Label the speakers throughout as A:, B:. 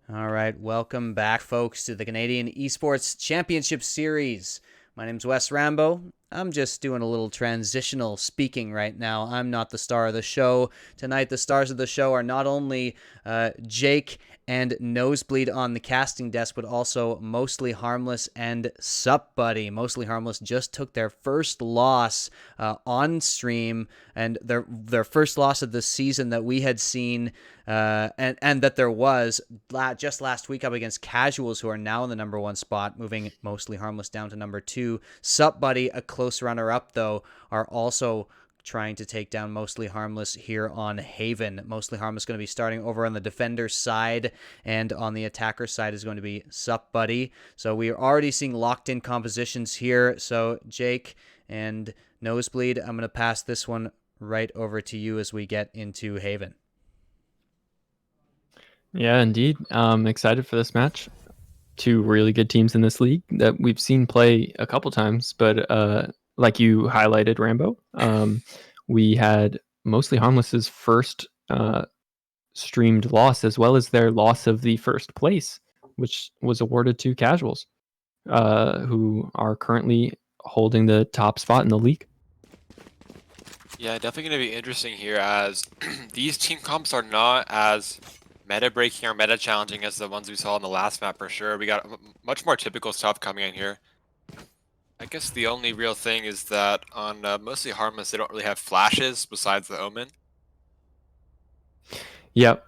A: All right, welcome back, folks, to the Canadian Esports Championship Series. My name's Wes Rambo. I'm just doing a little transitional speaking right now. I'm not the star of the show. Tonight, the stars of the show are not only Jake and Nosebleed on the casting desk, but also Mostly Harmless and Sup Buddy. Mostly Harmless just took their first loss on stream, and their first loss of the season that we had seen, and that there was just last week up against Casuals, who are now in the number one spot, moving Mostly Harmless down to number two. Sup Buddy, a close runner-up, though, are also trying to take down Mostly Harmless here on Haven. Mostly Harmless going to be starting over on the defender side, and on the attacker side is going to be Sup Buddy. So we are already seeing locked-in compositions here. So Jake and Nosebleed, I'm going to pass this one right over to you as we get into Haven.
B: Yeah, indeed. Excited for this match. Two really good teams in this league that we've seen play a couple times, but like you highlighted, Rambo, we had Mostly Harmless's first streamed loss, as well as their loss of the first place, which was awarded to Casuals, who are currently holding the top spot in the league.
C: Yeah, definitely going to be interesting here, as these team comps are not as meta breaking or meta challenging as the ones we saw in the last map for sure. We got much more typical stuff coming in here. I guess the only real thing is that on Mostly Harmless, they don't really have flashes besides the Omen.
B: Yep.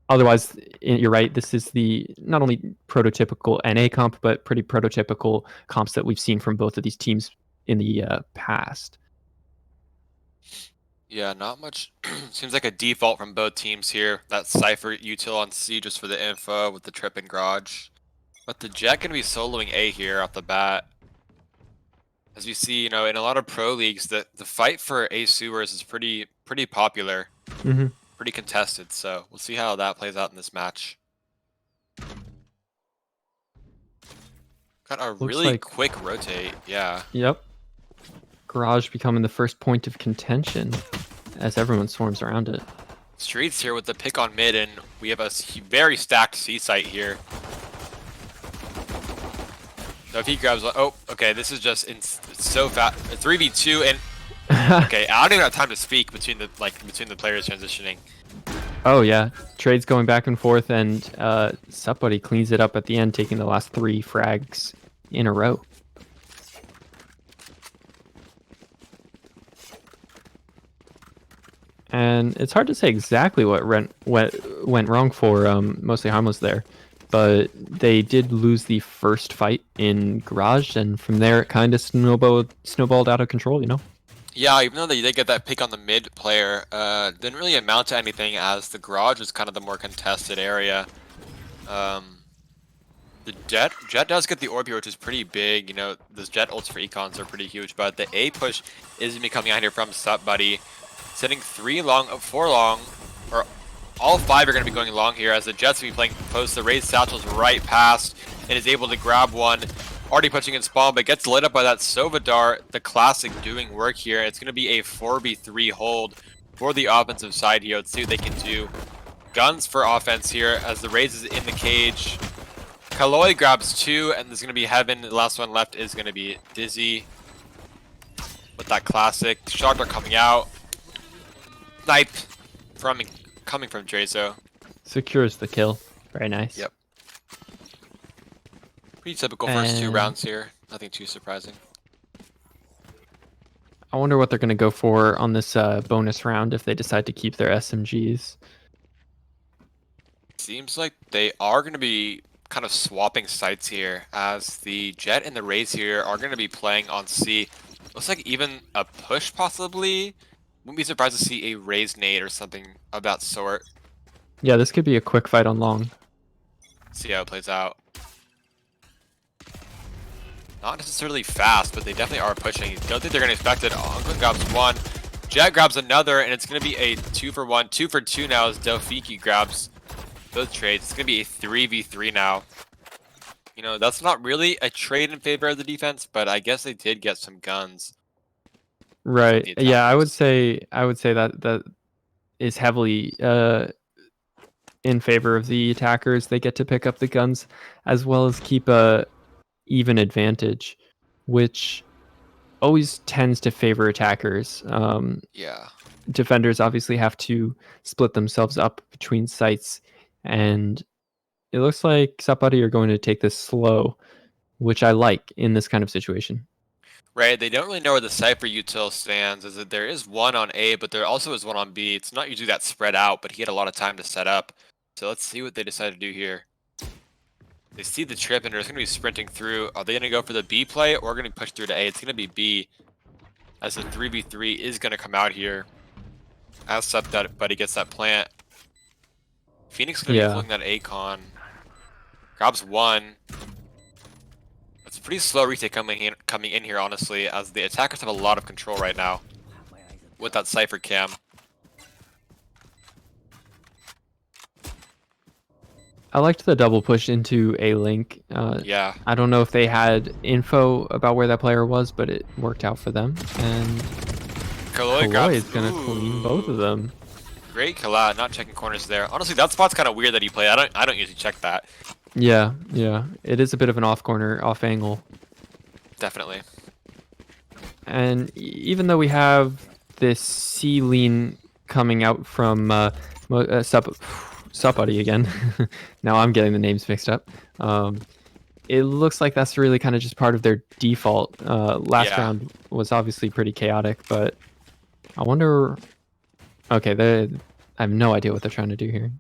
B: Otherwise, you're right. This is the not only prototypical NA comp, but pretty prototypical comps that we've seen from both of these teams in the past.
C: Yeah, not much. Seems like a default from both teams here. That Cypher util on C just for the info with the trip and garage. But the Jet going to be soloing A here off the bat. As you see, in a lot of pro leagues, the fight for A sewers is pretty popular.
B: Mm-hmm.
C: Pretty contested, so we'll see how that plays out in this match. Got a really quick rotate, yeah.
B: Yep. Garage becoming the first point of contention as everyone swarms around it.
C: Streets here with the pick on mid, and we have a very stacked C site here. So if he grabs, oh, okay, this is just so fast. 3v2, and okay, I don't even have time to speak between the players transitioning.
B: Oh yeah, trades going back and forth, and Sup Buddy cleans it up at the end, taking the last 3 frags in a row. And it's hard to say exactly what went wrong for Mostly Harmless there, but they did lose the first fight in Garage, and from there it kind of snowballed out of control,
C: Yeah, even though they did get that pick on the mid player, didn't really amount to anything, as the Garage was kind of the more contested area. The Jet does get the orb here, which is pretty big. Those Jet ults for econs are pretty huge, but the A push is going to be coming out here from Sup Buddy. Sending 4 long, or all 5 are going to be going long here, as the Jets will be playing post. The raised satchel's right past and is able to grab one. Already punching in spawn, but gets lit up by that Sova Dart, the classic, doing work here. It's going to be a 4v3 hold for the offensive side here. Let's see what they can do. Guns for offense here, as the raise is in the cage. Kaloi grabs 2, and there's going to be Heaven. The last one left is going to be Dizzy with that classic. Shark are coming out. Snipe coming from Drazo.
B: Secures the kill. Very nice.
C: Yep. Pretty typical first 2 rounds here. Nothing too surprising.
B: I wonder what they're going to go for on this bonus round if they decide to keep their SMGs.
C: Seems like they are going to be kind of swapping sites here, as the Jet and the Raze here are going to be playing on C. Looks like even a push possibly. Wouldn't be surprised to see a Raze nade or something of that sort.
B: Yeah, this could be a quick fight on long.
C: See how it plays out. Not necessarily fast, but they definitely are pushing. Don't think they're going to expect it. Uncle grabs 1. Jet grabs another, and it's going to be a 2-for-1. 2-for-2 now as Delphiki grabs both trades. It's going to be a 3v3 now. That's not really a trade in favor of the defense, but I guess they did get some guns.
B: Right. Yeah, I would say that is heavily in favor of the attackers. They get to pick up the guns as well as keep a even advantage, which always tends to favor attackers.
C: Yeah.
B: Defenders obviously have to split themselves up between sites, and it looks like Sapari are going to take this slow, which I like in this kind of situation.
C: Right, they don't really know where the Cypher util stands, is that there is one on A, but there also is one on B. It's not usually that spread out, but he had a lot of time to set up. So let's see what they decide to do here. They see the trip and they're just going to be sprinting through. Are they going to go for the B play or going to push through to A? It's going to be B, as the 3v3 is going to come out here. As Seth Buddy gets that plant. Phoenix going to be pulling that A-con. Grabs one. It's a pretty slow retake coming in here, honestly, as the attackers have a lot of control right now with that Cypher cam.
B: I liked the double push into a link.
C: Yeah.
B: I don't know if they had info about where that player was, but it worked out for them. And Kaloi is going to clean both of them.
C: Great kill out, not checking corners there. Honestly, that spot's kind of weird that he played. I don't usually check that.
B: Yeah. It is a bit of an off corner, off angle.
C: Definitely.
B: And even though we have this C lean coming out from Suppuddy again, now I'm getting the names mixed up. It looks like that's really kind of just part of their default. Last round was obviously pretty chaotic, but I wonder. Okay, I have no idea what they're trying to do here.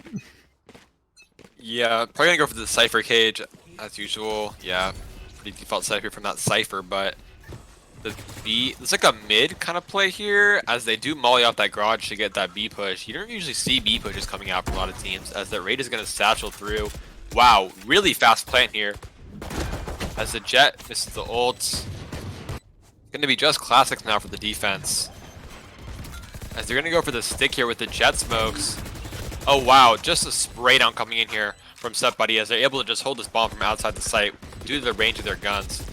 C: Yeah, probably gonna go for the Cypher cage as usual. Yeah, pretty default Cypher from that Cypher, but the B, it's like a mid kind of play here, as they do molly off that garage to get that B push. You don't usually see B pushes coming out from a lot of teams, as the raid is gonna satchel through. Wow, really fast plant here. As the Jet misses the ult. Gonna be just classics now for the defense. As they're gonna go for the stick here with the Jet smokes. Oh wow, just a spray down coming in here from Seth Buddy, as they're able to just hold this bomb from outside the site due to the range of their guns.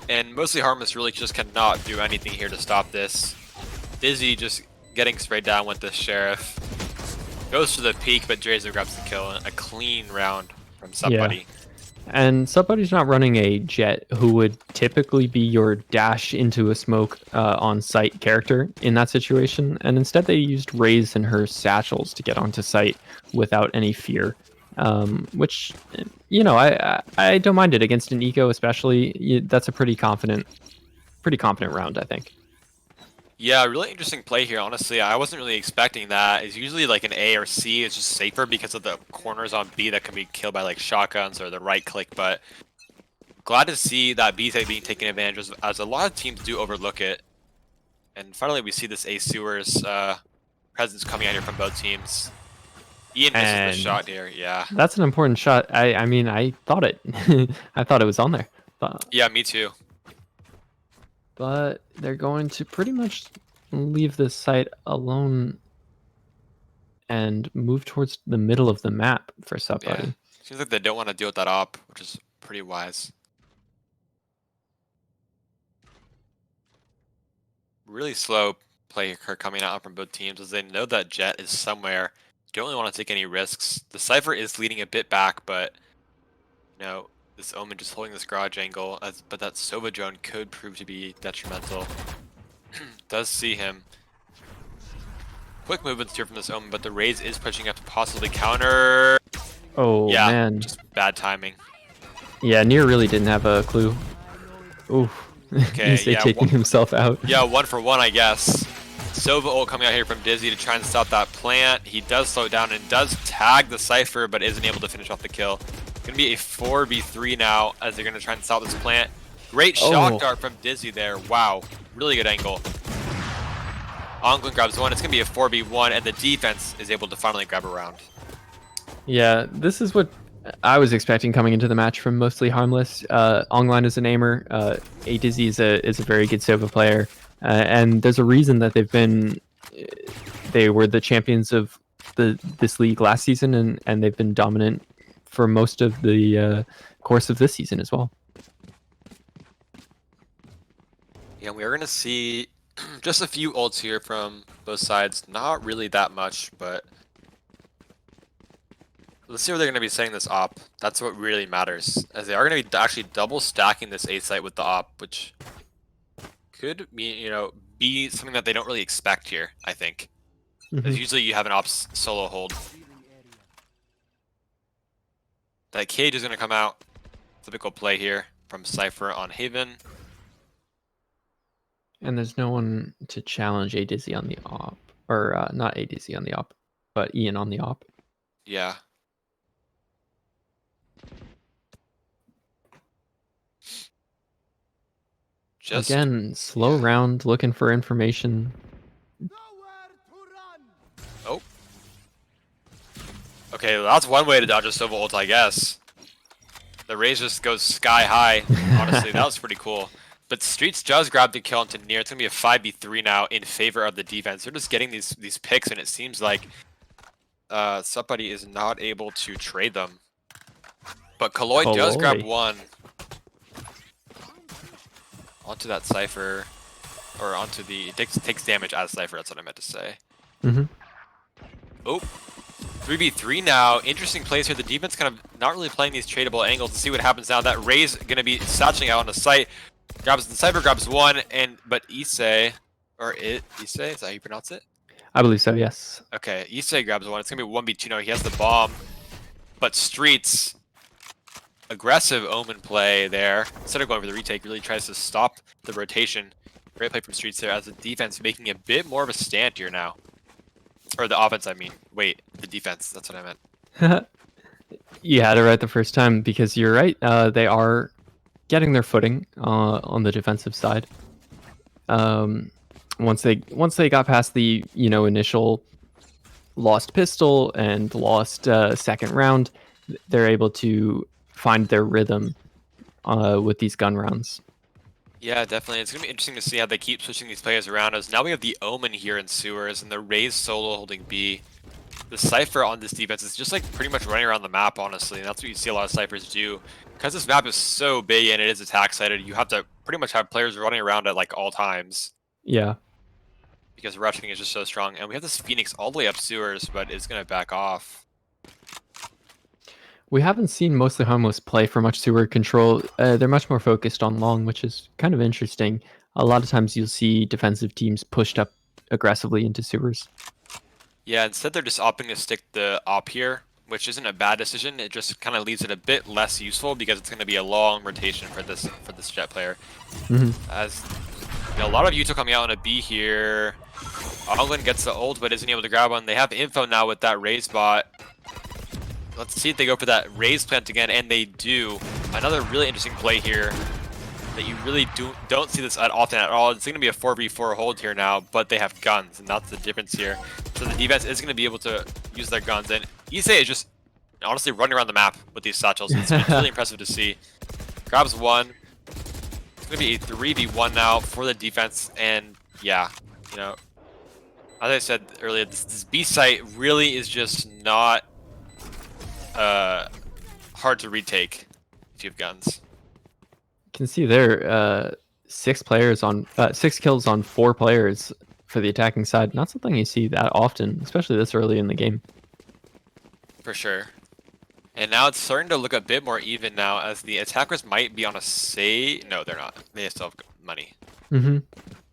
C: And mostly Harmless really just cannot do anything here to stop this. Dizzy just getting sprayed down with the Sheriff. Goes to the peak, but Drazer grabs the kill. A clean round from Seth Buddy.
B: And Suppuddy's not running a Jet, who would typically be your dash into a smoke on site character in that situation. And instead they used Raze and her satchels to get onto site without any fear. Which, you know, I don't mind it against an eco, especially. That's a pretty confident round, I think.
C: Yeah, really interesting play here, honestly. I wasn't really expecting that. It's usually like an A or C is just safer because of the corners on B that can be killed by like shotguns or the right click, but glad to see that B side being taken advantage of, as a lot of teams do overlook it. And finally we see this A sewers presence coming out here from both teams. Ian misses the shot here, yeah.
B: That's an important shot. I mean, I thought it I thought it was on there.
C: Yeah, me too.
B: But they're going to pretty much leave this site alone and move towards the middle of the map for Suppuddy.
C: Yeah. Seems like they don't want to deal with that op, which is pretty wise. Really slow play coming out from both teams, as they know that Jet is somewhere. Don't really want to take any risks. The Cypher is leading a bit back, but you know, this Omen just holding this garage angle, but that Sova drone could prove to be detrimental. Does see him. Quick movements here from this Omen, but the Raze is pushing up to possibly counter.
B: Oh,
C: yeah,
B: man.
C: Just bad timing.
B: Yeah, Nier really didn't have a clue. Ooh.
C: Okay,
B: He's taking himself out.
C: Yeah, 1 for 1, I guess. Sova ult coming out here from Dizzy to try and stop that plant. He does slow it down and does tag the Cypher, but isn't able to finish off the kill. Gonna be a 4v3 now, as they're gonna try and stop this plant. Great shock dart from Dizzy there. Wow, really good angle. Onglin grabs one. It's gonna be a 4v1, and the defense is able to finally grab a round.
B: Yeah, this is what I was expecting coming into the match from mostly Harmless. Onglin is an aimer. A Dizzy is a very good Sova player, and there's a reason that they were the champions of this league last season, and they've been dominant for most of the course of this season as well.
C: Yeah, we are going to see Just a few ults here from both sides. Not really that much, but let's see where they're going to be setting this op. That's what really matters, as they are going to be actually double stacking this A site with the op, which could mean, you know, be something that they don't really expect here, I think. Because usually you have an ops solo hold. That cage is going to come out. Typical play here from Cypher on Haven.
B: And there's no one to challenge A Dizzy on the op. Or not A Dizzy on the op, but Ian on the op.
C: Yeah. Just
B: again, slow round, looking for information.
C: Oh. Okay, well, that's one way to dodge a Sova ult, I guess. The Raze just goes sky high. Honestly, that was pretty cool. But Streets does grab the kill into Near. It's going to be a 5v3 now in favor of the defense. They're just getting these picks, and it seems like somebody is not able to trade them. But Kaloy does grab one. Onto that Cypher. Or onto the... takes damage as Cypher, that's what I meant to say. Oh. 3v3 now. Interesting plays here. The defense kind of not really playing these tradable angles to see what happens now. That Raze going to be satching out on the site. Grabs the Cypher, grabs one, but Issei, is that how you pronounce it?
B: I believe so, yes.
C: Okay, Issei grabs one. It's going to be 1v2 now. He has the bomb. But Streets, aggressive Omen play there. Instead of going for the retake, really tries to stop the rotation. Great play from Streets there as the defense making a bit more of a stand here now. Or the offense, I mean. Wait, the defense. That's what I meant.
B: You had it right the first time, because you're right. They are getting their footing on the defensive side. Once they got past the initial lost pistol and lost second round, they're able to find their rhythm with these gun rounds.
C: Yeah, definitely. It's going to be interesting to see how they keep switching these players around. As now we have the Omen here in Sewers and the Raze solo holding B. The Cypher on this defense is just like pretty much running around the map, honestly. And that's what you see a lot of Cyphers do. Because this map is so big and it is attack sided, you have to pretty much have players running around at like all times.
B: Yeah.
C: Because rushing is just so strong. And we have this Phoenix all the way up Sewers, but it's going to back off.
B: We haven't seen mostly Harmless play for much sewer control. They're much more focused on long, which is kind of interesting. A lot of times you'll see defensive teams pushed up aggressively into sewers.
C: Yeah, instead they're just opting to stick the op here, which isn't a bad decision. It just kind of leaves it a bit less useful because it's going to be a long rotation for this Jet player. As a lot of Utah coming out on a B here. Oglin gets the ult but isn't able to grab one. They have info now with that Raze bot. Let's see if they go for that Raze plant again, and they do. Another really interesting play here that you really don't see this often at all. It's going to be a 4v4 hold here now, but they have guns, and that's the difference here. So the defense is going to be able to use their guns, and Issei is just honestly running around the map with these satchels. It's really impressive to see. Grabs one. It's going to be a 3v1 now for the defense, and yeah, as I said earlier, this B site really is just not hard to retake if you have guns.
B: You can see there 6 kills on 4 players for the attacking side. Not something you see that often, especially this early in the game.
C: For sure. And now it's starting to look a bit more even now, as the attackers might be on a no, they're not. They still have money.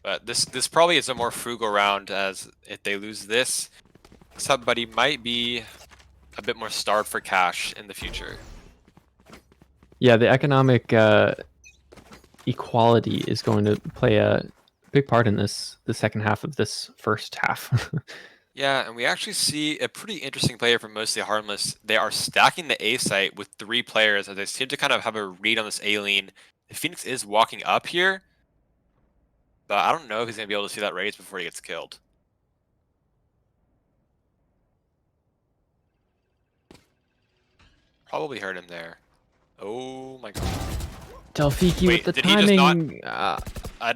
C: But this probably is a more frugal round, as if they lose this, somebody might be a bit more starved for cash in the future.
B: Yeah, the economic equality is going to play a big part in the second half of this first half.
C: Yeah, and we actually see a pretty interesting player from mostly Harmless. They are stacking the A site with 3 players, as they seem to kind of have a read on this A lane. The Phoenix is walking up here, but I don't know if he's going to be able to see that Raze before he gets killed. Probably heard him there. Oh my god.
B: Delphiki with the
C: did
B: timing.
C: He just not... I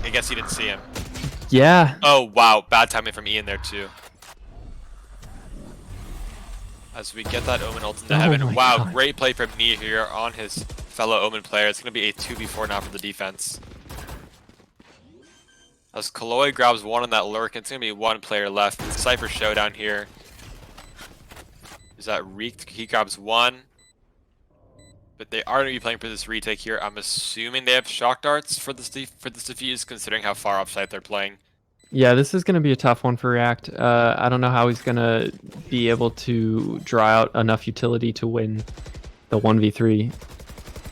C: guess he didn't see him.
B: Yeah.
C: Oh wow, bad timing from Ian there too. As we get that Omen ult into heaven. Wow, God. Great play from Nia here on his fellow Omen player. It's going to be a 2v4 now for the defense. As Kaloy grabs one on that lurk, it's going to be one player left. It's Cypher showdown here. Is that Reek? He grabs one. But they are going to be playing for this retake here. I'm assuming they have shock darts for this defuse, considering how far offside they're playing.
B: Yeah, this is going to be a tough one for React. I don't know how he's going to be able to draw out enough utility to win the 1v3.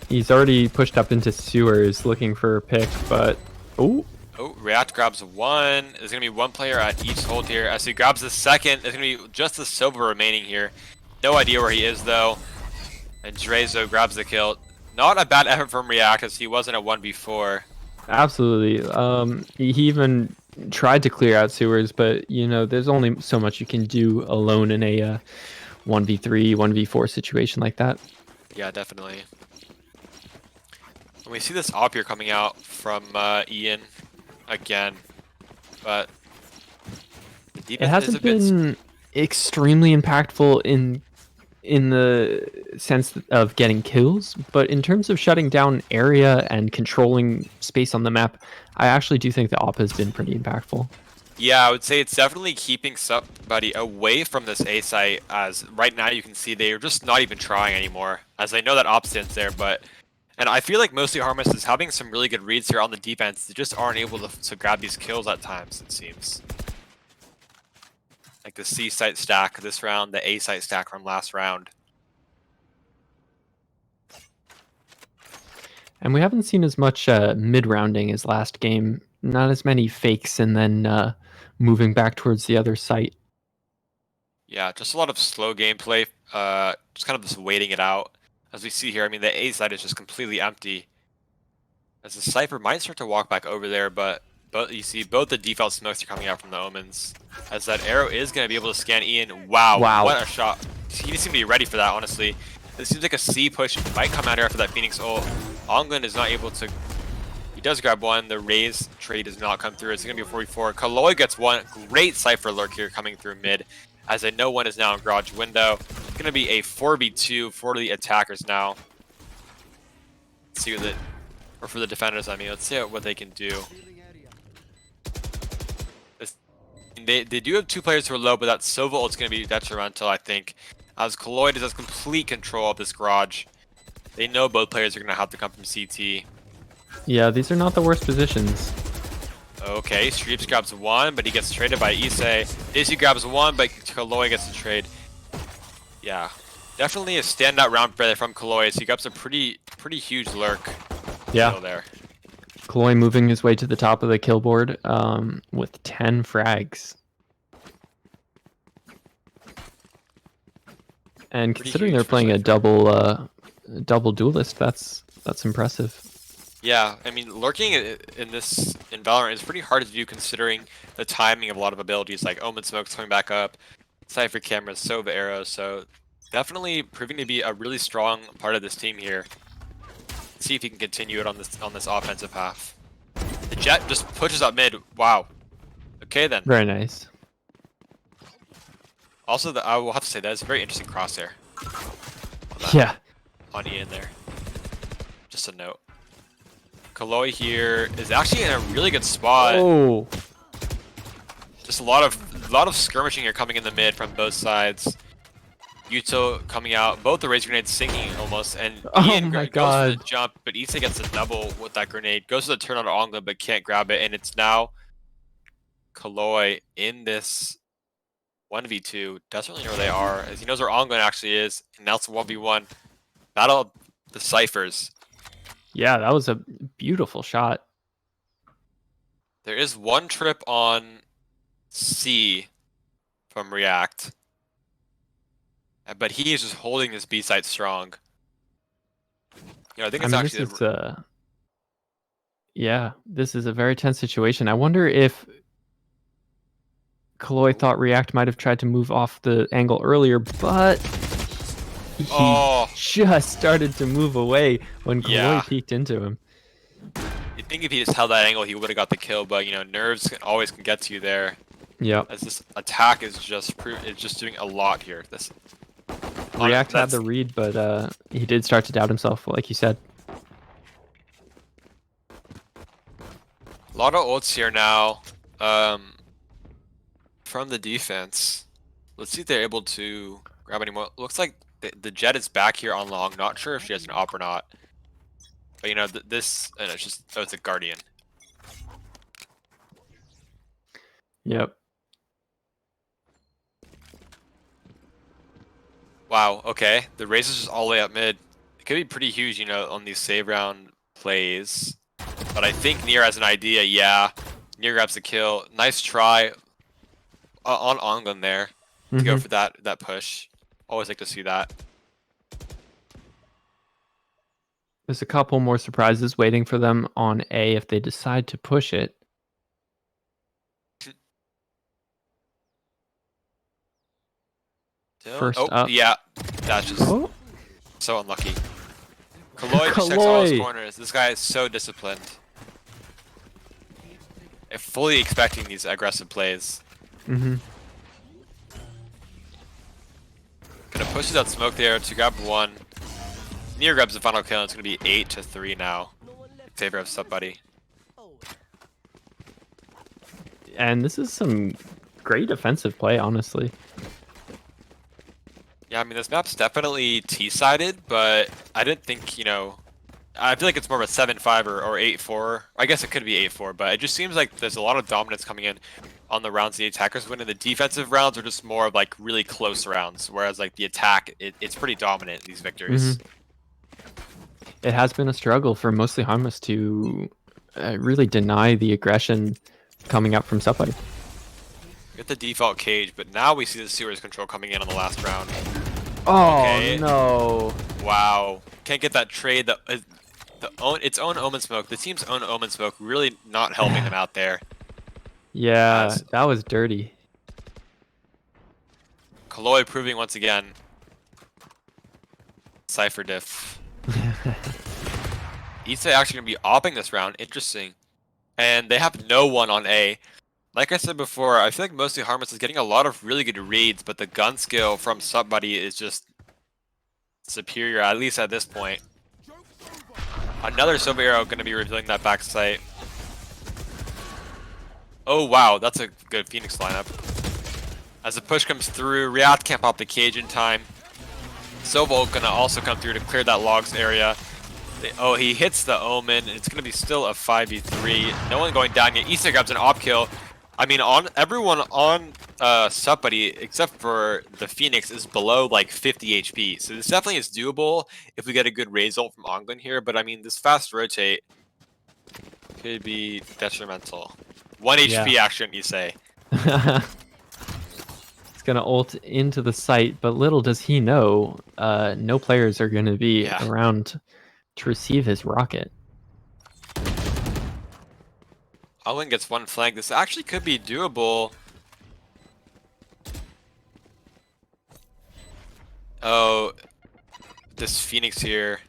B: He's already pushed up into sewers looking for a pick, but... Oh,
C: React grabs one. There's going to be one player at each hold here. As he grabs the second, there's going to be just the Silva remaining here. No idea where he is, though. And Drezo grabs the kill. Not a bad effort from React, as he wasn't a 1v4.
B: absolutely. He even tried to clear out sewers, but, you know, there's only so much you can do alone in a 1v3, 1v4 situation like that.
C: Yeah, definitely. And we see this op here coming out from Ian again, but the
B: It hasn't been extremely impactful in the sense of getting kills, but in terms of shutting down area and controlling space on the map, I actually do think the op has been pretty impactful.
C: Yeah, I would say it's definitely keeping somebody away from this A site, as right now you can see they're just not even trying anymore, as I know that op stands there, and I feel like mostly Harmless is having some really good reads here on the defense. They just aren't able to grab these kills at times, it seems. Like the C site stack this round, the A site stack from last round.
B: And we haven't seen as much mid-rounding as last game. Not as many fakes and then moving back towards the other site.
C: Yeah, just a lot of slow gameplay. Just kind of just waiting it out. As we see here, I mean, the A side is just completely empty. As the Cypher might start to walk back over there, but you see both the default smokes are coming out from the Omens. As that arrow is going to be able to scan Ian. Wow, what a shot. He didn't seem to be ready for that, honestly. It seems like a C push might come out here after that Phoenix ult. Onglin is not able to... He does grab one. The Raze trade does not come through. It's going to be a 4v4. Kaloy gets one. Great Cypher lurk here coming through mid. As I know one is now in garage window. It's going to be a 4v2 for the attackers now. Let's see what or for the defenders, I mean. Let's see what they can do. They do have two players who are low, but that Silva ult's going to be detrimental, I think. As Kaloy has complete control of this garage. They know both players are going to have to come from CT.
B: Yeah, these are not the worst positions.
C: Okay, Streeps grabs one, but he gets traded by Issei. Daisy grabs one, but Kaloy gets the trade. Yeah, definitely a standout round from Kaloy. So he grabs a pretty huge lurk.
B: Yeah.
C: There.
B: Kaloy moving his way to the top of the kill board with 10 frags. And considering they're playing a double duelist, that's impressive.
C: Yeah, I mean, lurking in Valorant is pretty hard to do considering the timing of a lot of abilities like Omen Smoke's coming back up, Cypher Cameras, Sova Arrows, so definitely proving to be a really strong part of this team here. Let's see if he can continue it on this offensive half. The Jet just pushes up mid. Wow. Okay then.
B: Very nice.
C: Also, I will have to say that is a very interesting crosshair.
B: Yeah.
C: On Ian there. Just a note. Kaloy here is actually in a really good spot.
B: Oh.
C: Just a lot of skirmishing here coming in the mid from both sides. Yuto coming out, both the Razor grenades sinking almost, and Ian goes for the jump, but Issei gets a double with that grenade. Goes to the turn on Onglin, but can't grab it, and it's now Kaloy in this 1v2. Doesn't really know where they are, as he knows where Onglin actually is, and now it's a 1v1. Battle of the Cyphers.
B: Yeah, that was a beautiful shot.
C: There is one trip on C from React, but he is just holding this B site strong. You know, I think it's actually.
B: This is a very tense situation. I wonder if Kaloy thought React might have tried to move off the angle earlier, but he just started to move away when Kaloy peeked into him.
C: You'd think if he just held that angle, he would have got the kill, but you know, nerves always can get to you there.
B: Yeah.
C: As this attack is just doing a lot here.
B: React had the read, but he did start to doubt himself, like you said.
C: A lot of ults here now from the defense. Let's see if they're able to grab any more. Looks like the Jet is back here on long. Not sure if she has an op or not. But you know, this, and it's just, oh, it's a Guardian.
B: Yep.
C: Wow, okay. The Raze is just all the way up mid. It could be pretty huge, you know, on these save round plays. But I think Nier has an idea, yeah. Nier grabs the kill. Nice try on Ongun there to go for that push. Always like to see that.
B: There's a couple more surprises waiting for them on A if they decide to push it. First up.
C: Yeah. That's just so unlucky. Kaloy just checks all his corners. This guy is so disciplined. And fully expecting these aggressive plays.
B: Mm-hmm.
C: Gonna push that smoke there to grab one. Nier grabs the final kill, and it's gonna be 8-3 now in favor of Subbuddy.
B: And this is some great defensive play, honestly.
C: Yeah, I mean, this map's definitely T-sided, but I didn't think, you know, I feel like it's more of a 7-5 or 8-4. I guess it could be 8-4, but it just seems like there's a lot of dominance coming in on the rounds the attackers win, and the defensive rounds are just more of like really close rounds, whereas like the attack, it's pretty dominant in these victories.
B: It has been a struggle for mostly Harmless to really deny the aggression coming up from Subbuddy.
C: Get the default cage, but now we see the sewers control coming in on the last round.
B: Oh,
C: okay.
B: No.
C: Wow. Can't get that trade. Its own Omen Smoke, the team's own Omen Smoke, really not helping them out there.
B: Yeah, that was dirty.
C: Kaloy proving once again. Cypher diff. Issa actually going to be opping this round. Interesting. And they have no one on A. Like I said before, I feel like mostly Harmless is getting a lot of really good reads, but the gun skill from Subbuddy is just superior, at least at this point. Another Silver Arrow going to be revealing that back sight. Oh wow, that's a good Phoenix lineup. As the push comes through, Riot can't pop the cage in time. Silvo going to also come through to clear that logs area. Oh, he hits the Omen. It's going to be still a 5v3. No one going down yet. Issa grabs an op kill. I mean, everyone on Subbuddy, except for the Phoenix, is below like 50 HP. So this definitely is doable if we get a good Raze ult from Ongun here. But I mean, this fast rotate could be detrimental. 1 HP action, you say.
B: It's going to ult into the site, but little does he know, no players are going to be around to receive his rocket.
C: Ongun gets one flank. This actually could be doable. Oh, this Phoenix here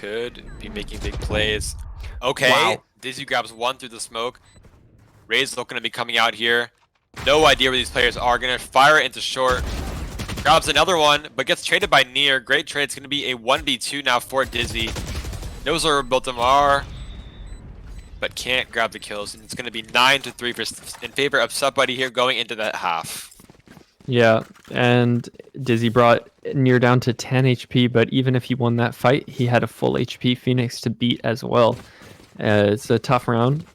C: could be making big plays. Okay, wow. Dizzy grabs one through the smoke. Raze looking to be coming out here. No idea where these players are. Gonna fire it into short. Grabs another one, but gets traded by Nier. Great trade. It's gonna be a 1v2 now for Dizzy. Knows where both of them are, but can't grab the kills. And it's gonna be 9-3 in favor of Subbuddy here going into that half.
B: Yeah, and Dizzy brought Nier down to 10 HP, but even if he won that fight, he had a full HP Phoenix to beat as well. It's a tough round,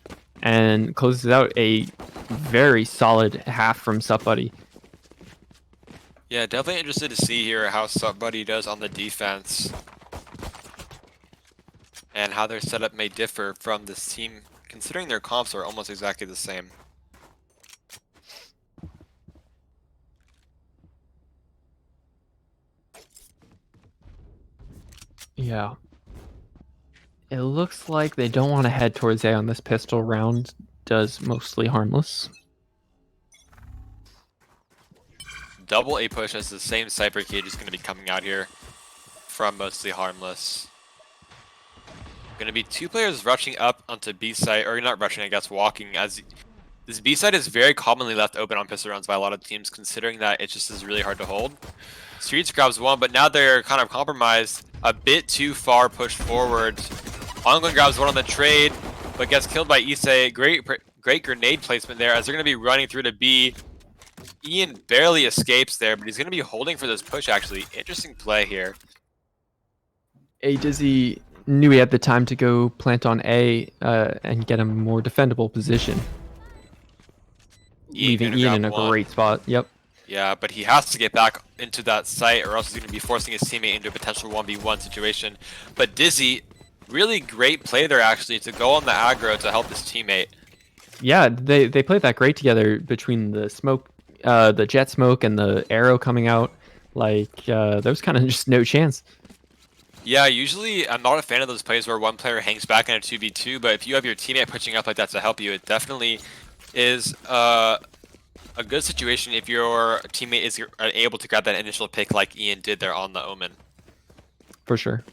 B: and closes out a very solid half from Subbuddy.
C: Yeah, definitely interested to see here how Subbuddy does on the defense. And how their setup may differ from this team, considering their comps are almost exactly the same.
B: Yeah. It looks like they don't want to head towards A on this pistol round. Does mostly Harmless.
C: Double A push as the same Cypher cage is going to be coming out here from mostly Harmless. Going to be two players rushing up onto B site, or not rushing, I guess, walking, as this B site is very commonly left open on pistol rounds by a lot of teams, considering that it just is really hard to hold. Streets grabs one, but now they're kind of compromised. A bit too far pushed forward. Ongun grabs one on the trade. but gets killed by Issei. Great grenade placement there as they're going to be running through to B. Ian barely escapes there, but he's going to be holding for this push, actually. Interesting play here.
B: A Dizzy knew he had the time to go plant on A and get a more defendable position. Leaving Ian in a great spot. Yep.
C: Yeah, but he has to get back into that site or else he's going to be forcing his teammate into a potential 1v1 situation. But Dizzy, really great play there, actually, to go on the aggro to help his teammate.
B: Yeah, they played that great together between the smoke, the jet smoke and the arrow coming out. Like, there was kind of just no chance.
C: Yeah, usually I'm not a fan of those plays where one player hangs back in a 2v2, but if you have your teammate pushing up like that to help you, it definitely is a good situation if your teammate is able to grab that initial pick like Ian did there on the Omen.
B: For sure.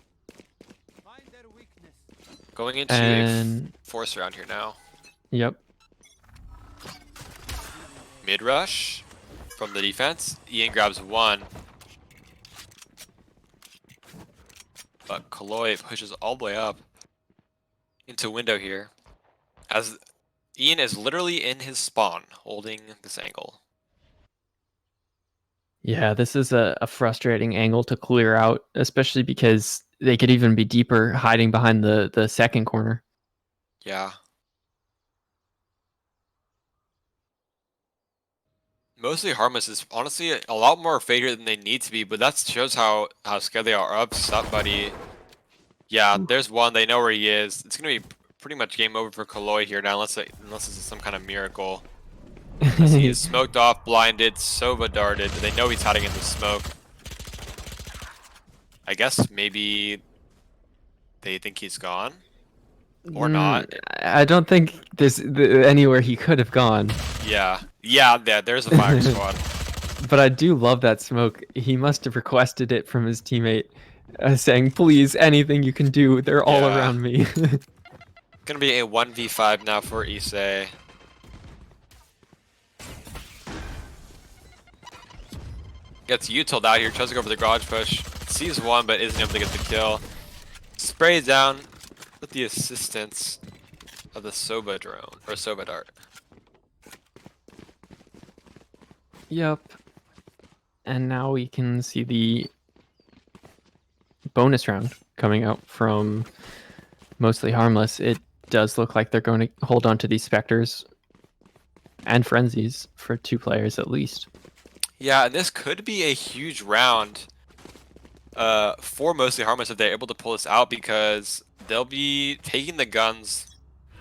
C: Going into a force round here now.
B: Yep.
C: Mid rush from the defense. Ian grabs one. But Kaloy pushes all the way up into window here. As Ian is literally in his spawn, holding this angle.
B: Yeah, this is a frustrating angle to clear out, especially because they could even be deeper, hiding behind the second corner.
C: Yeah. Mostly Harmless is honestly a lot more faded than they need to be, but that shows how scared they are of Buddy. Yeah, there's one. They know where he is. It's gonna be pretty much game over for Kaloy here now, unless this is some kind of miracle. He is smoked off, blinded, Sova darted. They know he's hiding in the smoke. I guess maybe they think he's gone, or not.
B: I don't think there's anywhere he could have gone.
C: Yeah, there's a fire squad.
B: But I do love that smoke. He must have requested it from his teammate, saying, "Please, anything you can do. They're all around me."
C: Gonna be a 1v5 now for Issei. Gets utiled out here, tries to go for the garage push. Sees one, but isn't able to get the kill. Sprays down with the assistance of the Sova drone, or Sova dart.
B: Yep. And now we can see the bonus round coming out from Mostly Harmless. It does look like they're going to hold on to these Spectres and Frenzies for 2 players at least.
C: Yeah, and this could be a huge round for Mostly Harmless if they're able to pull this out, because they'll be taking the guns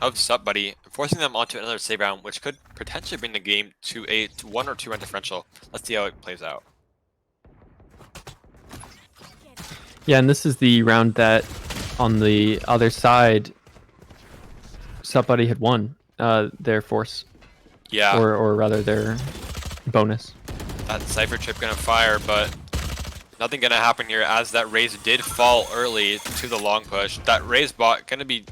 C: of Buddy and forcing them onto another save round, which could potentially bring the game to a 1 or 2 round differential. Let's see how it plays out.
B: Yeah, and this is the round that on the other side, Buddy had won their force.
C: Yeah.
B: Or rather their bonus.
C: That Cypher chip gonna fire, but nothing gonna happen here as that Raze did fall early to the long push. That Raze bot gonna be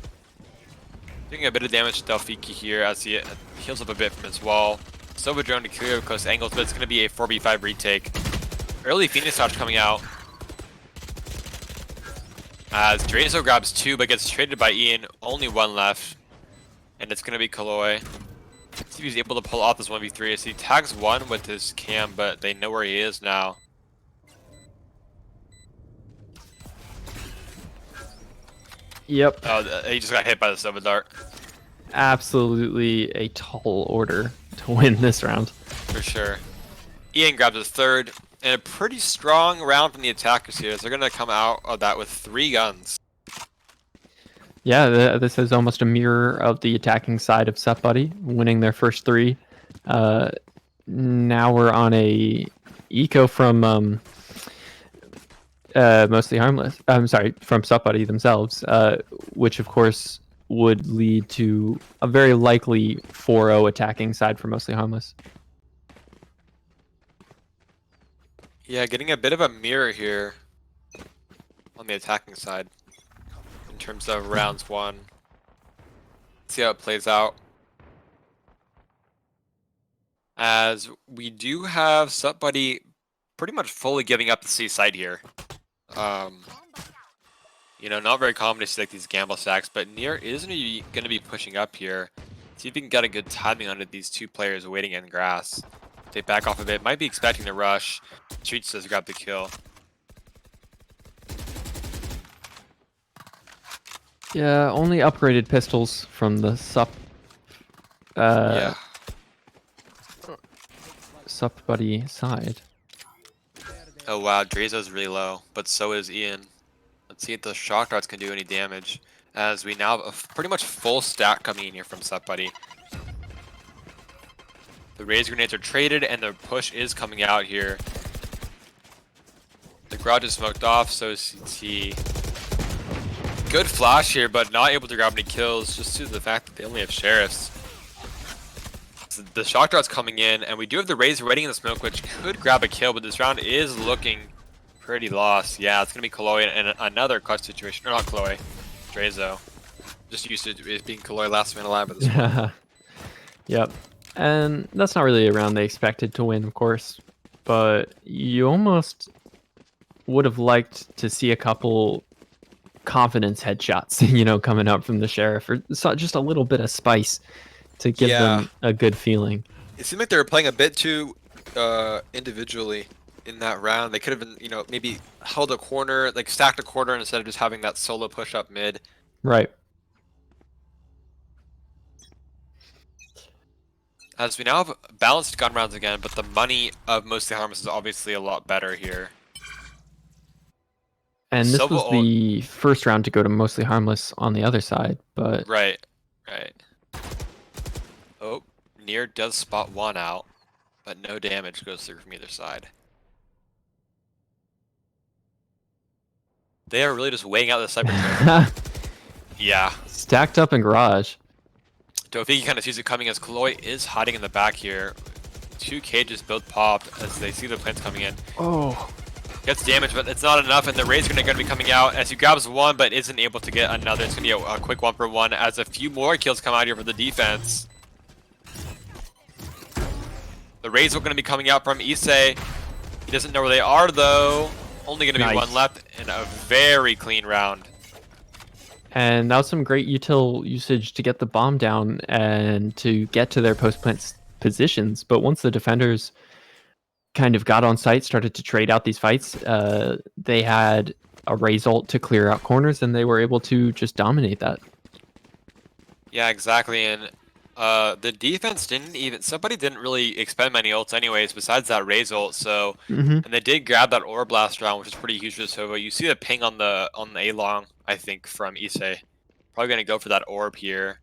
C: doing a bit of damage to Delphiki here as he heals up a bit from his wall. Sova drone to clear close angles, but it's gonna be a 4v5 retake. Early Phoenix Dodge coming out. As Drazo grabs 2 but gets traded by Ian, only 1 left. And it's gonna be Kaloy. Let's see if he's able to pull off this 1v3 as he tags 1 with his cam, but they know where he is now.
B: Yep.
C: Oh, he just got hit by the Sova dart.
B: Absolutely a tall order to win this round.
C: For sure. Ian grabs his 3rd, and a pretty strong round from the attackers here. So they're going to come out of that with 3 guns.
B: Yeah, this is almost a mirror of the attacking side of Buddy, winning their first 3. Now we're on a eco from Mostly Harmless. I'm sorry, from Buddy themselves, which of course would lead to a very likely 4-0 attacking side for Mostly Harmless.
C: Yeah, getting a bit of a mirror here on the attacking side in terms of rounds 1. Let's see how it plays out. As we do have Buddy pretty much fully giving up the C side here. You know, not very common to see like these gamble stacks, but Nier is going to be pushing up here. See if he can get a good timing under these two players waiting in grass. They back off a bit. Might be expecting the rush. Treats does grab the kill.
B: Yeah, only upgraded pistols from the
C: Yeah.
B: sup buddy side.
C: Oh wow, Drazo's really low, but so is Ian. Let's see if the shock darts can do any damage, as we now have a pretty much full stack coming in here from Sup Buddy. The raise grenades are traded, and the push is coming out here. The garage is smoked off, so is CT. Good flash here, but not able to grab any kills, just due to the fact that they only have sheriffs. So the shock dart's coming in, and we do have the raise waiting in the smoke, which could grab a kill, but this round is looking pretty lost. Yeah, it's gonna be Kaloy and another clutch situation. Or not Kaloy, Drazo. Just used to it being Kaloy last man alive at this point.
B: Yep. And that's not really a round they expected to win, of course. But you almost would have liked to see a couple confidence headshots, you know, coming out from the sheriff, or just a little bit of spice to give them a good feeling.
C: It seemed like they were playing a bit too individually in that round. They could have been, you know, maybe held a corner, like stacked a corner instead of just having that solo push up mid.
B: Right.
C: As we now have balanced gun rounds again, but the money of mostly Harmless is obviously a lot better here.
B: And this
C: Silva
B: was the first round to go to mostly Harmless on the other side, but...
C: Right. Oh, Nier does spot one out, but no damage goes through from either side. They are really just weighing out the cyber. Yeah.
B: Stacked up in garage.
C: Dovigi kind of sees it coming as Kaloy is hiding in the back here. Two cages both popped as they see the plants coming in.
B: Oh.
C: Gets damage, but it's not enough, and the raid's going to be coming out as he grabs one, but isn't able to get another. It's going to be a quick 1-for-1 as a few more kills come out here for the defense. The raids are going to be coming out from Issei. He doesn't know where they are, though. Only going to be one left in a very clean round.
B: And that was some great util usage to get the bomb down and to get to their post-plant positions. But once the defenders kind of got on site, started to trade out these fights, they had a raise ult to clear out corners, and they were able to just dominate that.
C: Yeah, exactly. And the defense somebody didn't really expend many ults anyways besides that raise ult. So, and they did grab that ore blast round, which is pretty huge for Sova. You see the ping on the A-long, I think, from Issei. Probably going to go for that orb here.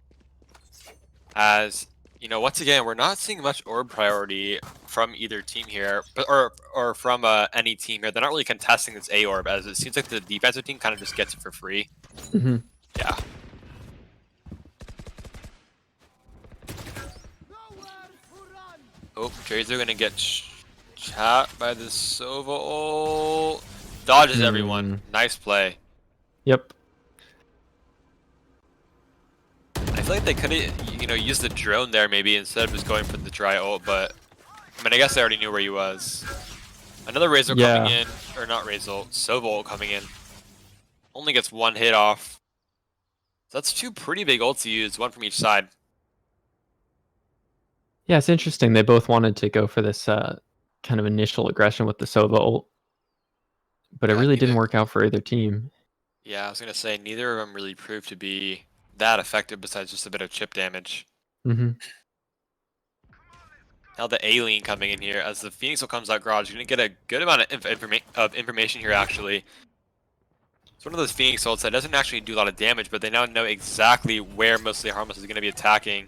C: As, you know, once again, we're not seeing much orb priority from either team here, or from any team here. They're not really contesting this A orb, as it seems like the defensive team kind of just gets it for free. Yeah. Oh, Drazo are gonna get chat by the Sova ult. Dodges everyone. Nice play.
B: Yep.
C: I feel like they could have, you know, used the drone there maybe instead of just going for the dry ult, but I mean, I guess they already knew where he was. Another Razor coming in, or not Razor ult, Sova ult coming in. Only gets one hit off. So that's two pretty big ults to use, one from each side.
B: Yeah, it's interesting. They both wanted to go for this kind of initial aggression with the Sova ult, but it really didn't work out for either team.
C: Yeah, I was going to say, neither of them really proved to be that effective besides just a bit of chip damage. Now the Alien coming in here. As the Phoenix ult comes out garage, you're going to get a good amount of information here, actually. It's one of those Phoenix ults that doesn't actually do a lot of damage, but they now know exactly where mostly Harmless is going to be attacking.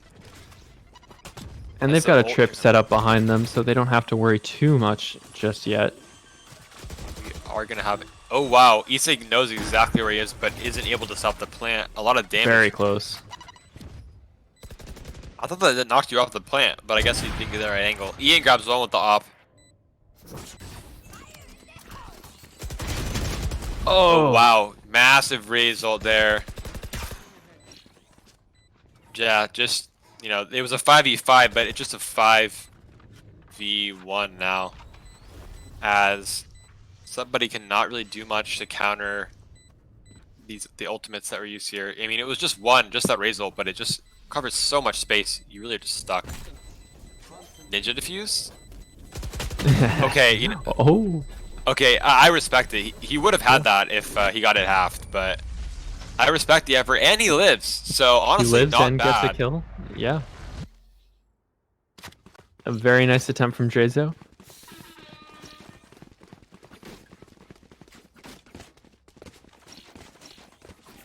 B: And they've got a trip set up behind them, so they don't have to worry too much just yet.
C: We are going to have... Oh, wow. Issei knows exactly where he is, but isn't able to stop the plant. A lot of damage.
B: Very close.
C: I thought that knocked you off the plant, but I guess he didn't get the right angle. Ian grabs one with the op. Oh, wow. Massive raise ult there. Yeah, just... You know, it was a 5v5, but it's just a 5v1 now. As somebody cannot really do much to counter the ultimates that were used here. I mean, it was just one, just that raise ult, but it just covers so much space. You really are just stuck. Ninja defuse? Okay, you know.
B: Oh.
C: Okay, I respect it. He would have had that if he got it halved, but I respect the effort, and he lives. So honestly,
B: he lives
C: not
B: and
C: bad.
B: gets a kill. Yeah. A very nice attempt from Drazo.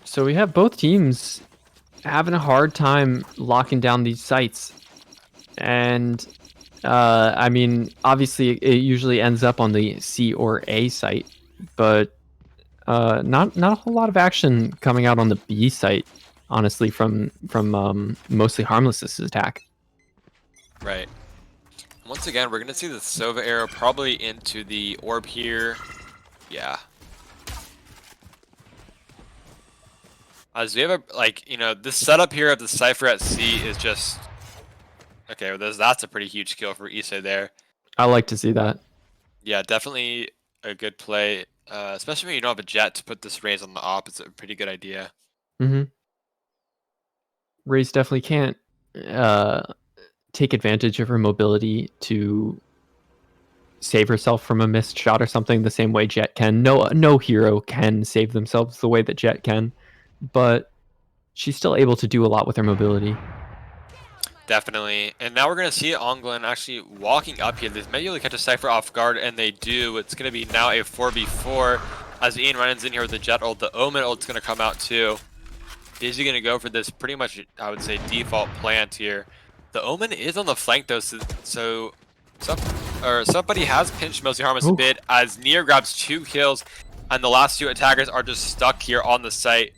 B: So we have both teams having a hard time locking down these sites. And I mean, obviously it usually ends up on the C or A site, but not a whole lot of action coming out on the B site, honestly, from mostly Harmless's attack.
C: Right. Once again, we're gonna see the Sova arrow probably into the orb here. Yeah. As we have a, like, you know, this setup here of the Cypher at C is just... Okay, well, that's a pretty huge kill for Issa there.
B: I like to see that.
C: Yeah, definitely a good play. Especially when you don't have a jet to put this raise on the op, it's a pretty good idea.
B: Mm-hmm. Raze definitely can't take advantage of her mobility to save herself from a missed shot or something the same way Jet can. No hero can save themselves the way that Jet can, but she's still able to do a lot with her mobility.
C: Definitely. And now we're going to see Onglin actually walking up here. They may be able to catch a Cypher off guard, and they do. It's going to be now a 4v4 as Ian runs in here with the Jet ult. The Omen ult's going to come out too. Is he going to go for this pretty much, I would say, default plant here? The Omen is on the flank though, so somebody has pinched Mostly Harmless a bit as Nier grabs 2 kills, and the last 2 attackers are just stuck here on the site.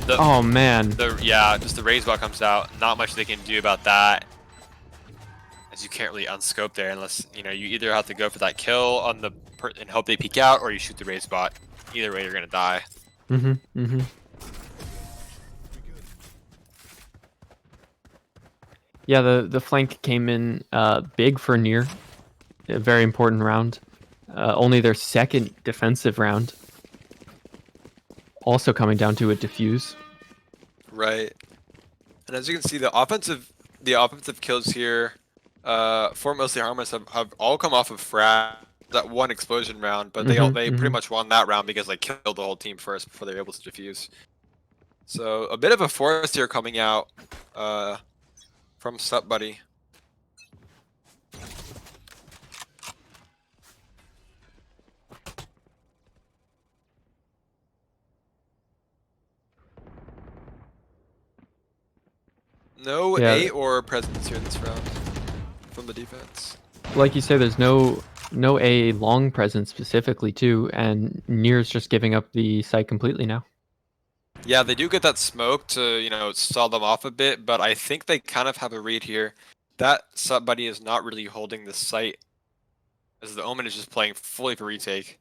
B: Oh man.
C: Yeah, just the raise bot comes out. Not much they can do about that, as you can't really unscope there unless, you know, you either have to go for that kill on the and hope they peek out, or you shoot the raise bot. Either way, you're gonna die.
B: Yeah, the flank came in big for Nier. A very important round. Only their second defensive round. Also coming down to a defuse.
C: Right. And as you can see, the offensive kills here for Mostly Harmless have all come off of frag, that one explosion round, but they pretty much won that round because they killed the whole team first before they were able to defuse. So a bit of a forest here coming out from Sup Buddy. No A or presence here in this round from the defense.
B: Like you say, there's no A long presence specifically too, and Nier's just giving up the site completely now.
C: Yeah, they do get that smoke to, you know, stall them off a bit, but I think they kind of have a read here. That Sup Buddy is not really holding the site, as the Omen is just playing fully for retake.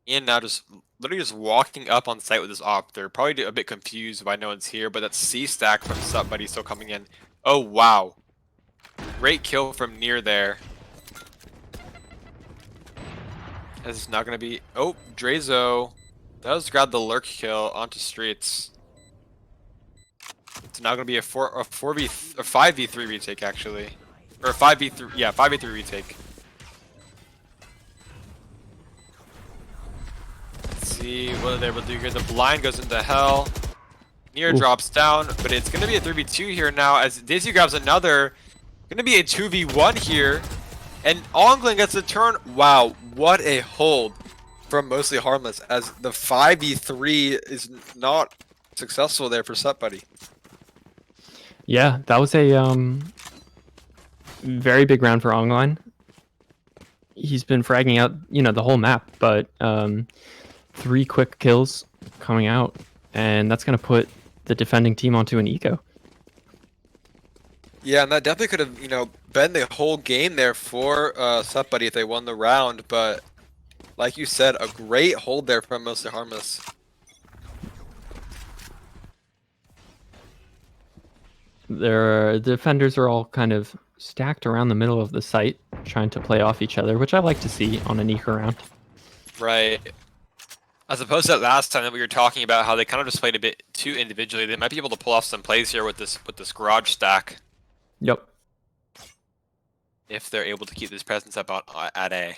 C: Ian now just literally just walking up on site with his op. They're probably a bit confused why no one's here, but that C stack from Sup Buddy still coming in. Oh wow. Great kill from Nier there. This is not gonna be Drazo does grab the lurk kill onto streets. It's now gonna be a 5v3 retake actually. Or a 5v3 5v3 retake. See what they're able to do here. The blind goes into hell. Nier drops down, but it's going to be a 3v2 here now as Daisy grabs another. Going to be a 2v1 here. And Onglin gets a turn. Wow, what a hold from Mostly Harmless as the 5v3 is not successful there for Sup Buddy.
B: Yeah, that was a very big round for Onglin. He's been fragging out, you know, the whole map, but 3 quick kills coming out, and that's going to put the defending team onto an eco.
C: Yeah, and that definitely could have, you know, been the whole game there for Sup Buddy if they won the round, but like you said, a great hold there from Mostly Harmless.
B: The defenders are all kind of stacked around the middle of the site, trying to play off each other, which I like to see on an eco round.
C: Right. As opposed to that last time that we were talking about how they kind of just played a bit too individually. They might be able to pull off some plays here with this garage stack
B: Yep.
C: if they're able to keep this presence up at A.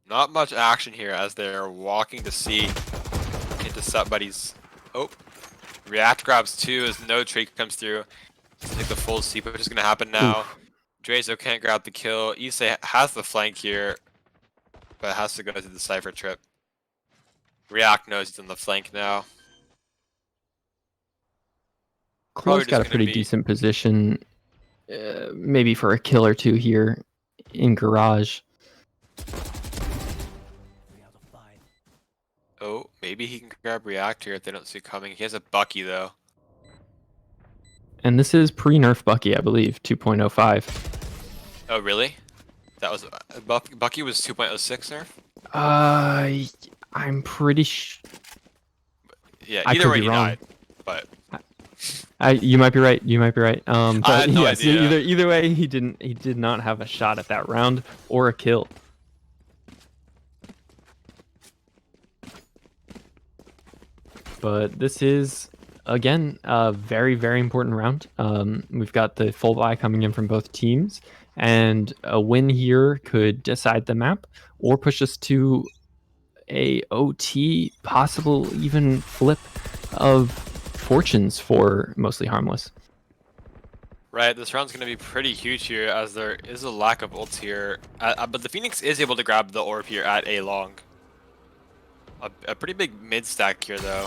C: Not much action here as they're walking to C into Buddy's. Oh, React grabs 2 as no trade comes through. I think the full C push is going to happen now.
B: Oof.
C: Drazo can't grab the kill. Issei has the flank here, but has to go through the Cypher trip. React knows he's on the flank now.
B: Chloe's got a pretty decent position, maybe for a kill or 2 here in garage.
C: Oh, maybe he can grab React here if they don't see it coming. He has a Bucky though.
B: And this is pre-nerf Bucky, I believe, 2.05.
C: Oh, really? That was Bucky was 2.06 nerf?
B: I'm pretty sure.
C: Yeah,
B: I
C: either
B: could
C: way
B: be
C: he
B: wrong.
C: died. But
B: You might be right. You might be right.
C: I
B: But
C: had no
B: yes,
C: idea.
B: either way, he did not have a shot at that round or a kill. But this is, again, a very, very important round. We've got the full buy coming in from both teams, and a win here could decide the map or push us to a OT, possible even flip of fortunes for Mostly Harmless.
C: right, this round's going to be pretty huge here as there is a lack of ults here. But the Phoenix is able to grab the orb here at A long. A pretty big mid stack here though.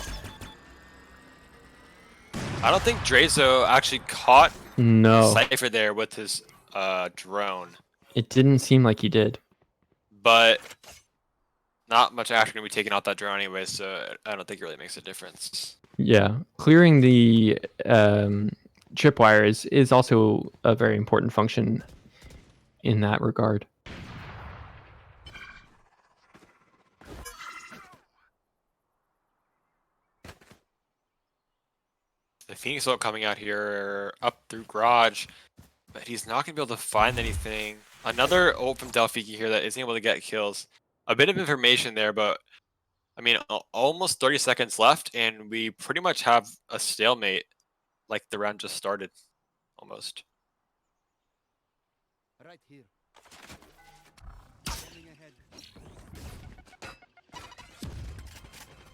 C: I don't think Drazo actually caught Cypher there with his drone.
B: It didn't seem like he did.
C: But not much action going to be taken out that drone anyway, so I don't think it really makes a difference.
B: Yeah, clearing the tripwire is also a very important function in that regard.
C: The Phoenix ult coming out here up through garage, but he's not going to be able to find anything. Another ult from Delphiki here that isn't able to get kills. A bit of information there, but I mean, almost 30 seconds left, and we pretty much have a stalemate like the round just started, almost.
D: Right here.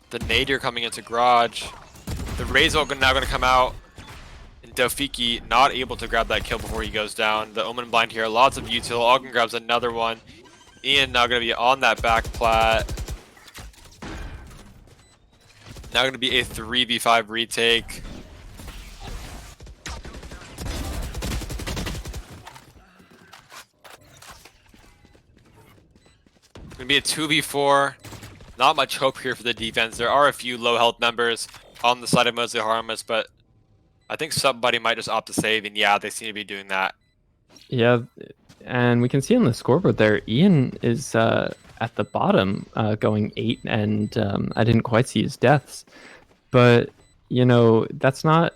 C: The Nadir coming into garage. The Razor now going to come out. And Delphiki not able to grab that kill before he goes down. The Omen blind here, lots of util. Ogden grabs another one. Ian now going to be on that back plat. Now going to be a 3v5 retake. Going to be a 2v4. Not much hope here for the defense. There are a few low health members on the side of Mostly Harmless, but I think somebody might just opt to save, and yeah, they seem to be doing that.
B: Yeah, and we can see on the scoreboard there, Ian is at the bottom, going 8, and I didn't quite see his deaths. But, you know, that's not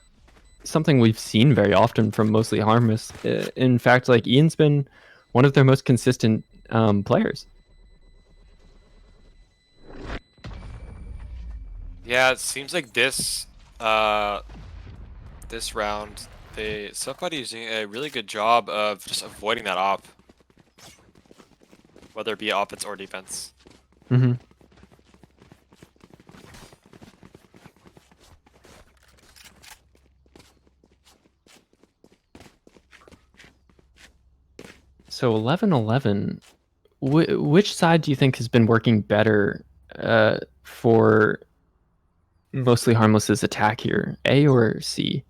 B: something we've seen very often from Mostly Harmless. In fact, like, Ian's been one of their most consistent players.
C: Yeah, it seems like this this round, somebody's doing a really good job of just avoiding that op, whether it be offense or defense.
B: Mm-hmm. So 11-11, which side do you think has been working better for Mostly Harmless's attack here, A or C?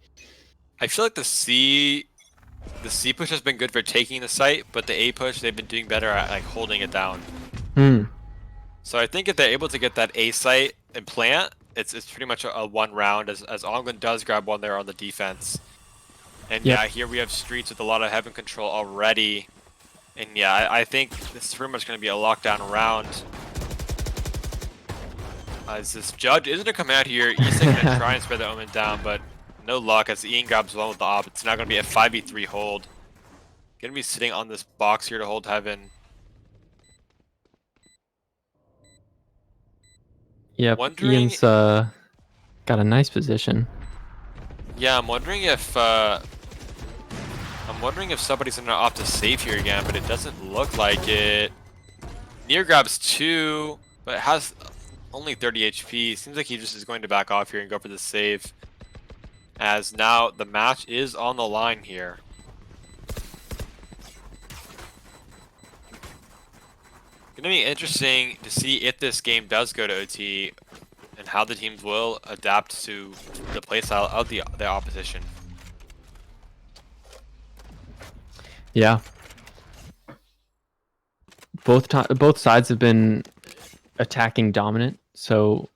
C: I feel like the C push has been good for taking the site, but the A push they've been doing better at like holding it down. So I think if they're able to get that A site and plant, it's pretty much a one round as Onglin does grab one there on the defense. And yeah, here we have Streets with a lot of heaven control already. And yeah, I think this is pretty much going to be a lockdown round. As this Judge isn't going to come out here. He's going to try and spread the Omen down, but no luck as Ian grabs one with the op. It's now going to be a 5v3 hold. Going to be sitting on this box here to hold heaven.
B: Yep, Ian's got a nice position.
C: Yeah, I'm wondering if somebody's going to opt to save here again, but it doesn't look like it. Near grabs 2, but it has only 30 HP. Seems like he just is going to back off here and go for the save. As now the match is on the line here. Gonna be interesting to see if this game does go to OT and how the teams will adapt to the playstyle of the opposition.
B: Yeah. Both sides have been attacking dominant, so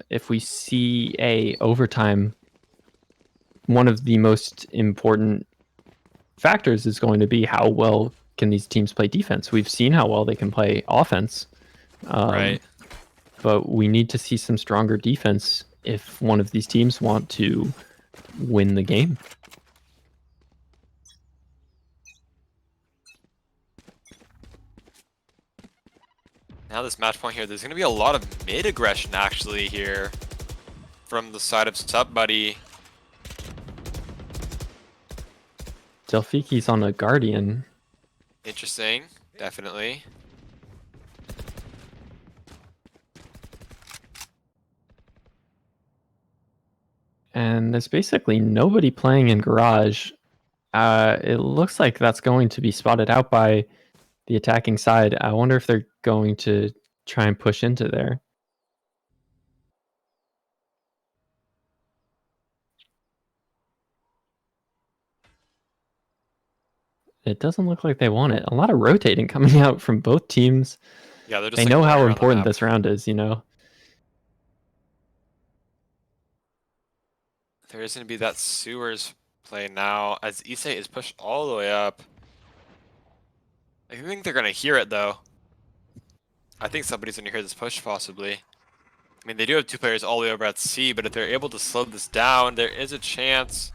B: if we see a overtime, one of the most important factors is going to be how well can these teams play defense. We've seen how well they can play offense,
C: Right.
B: but we need to see some stronger defense if one of these teams want to win the game.
C: Now this match point here, there's going to be a lot of mid aggression actually here from the side of SupBuddy.
B: Delphiki's on a Guardian.
C: Interesting, definitely.
B: And there's basically nobody playing in Garage. It looks like that's going to be spotted out by the attacking side. I wonder if they're going to try and push into there. It doesn't look like they want it. A lot of rotating coming out from both teams.
C: Yeah, they're just
B: They
C: like
B: know
C: going
B: how
C: around the
B: important
C: map.
B: this round is, you know?
C: There is going to be that sewers play now as Issei is pushed all the way up. I think they're going to hear it though. I think somebody's going to hear this push possibly. I mean, they do have 2 players all the way over at C, but if they're able to slow this down, there is a chance.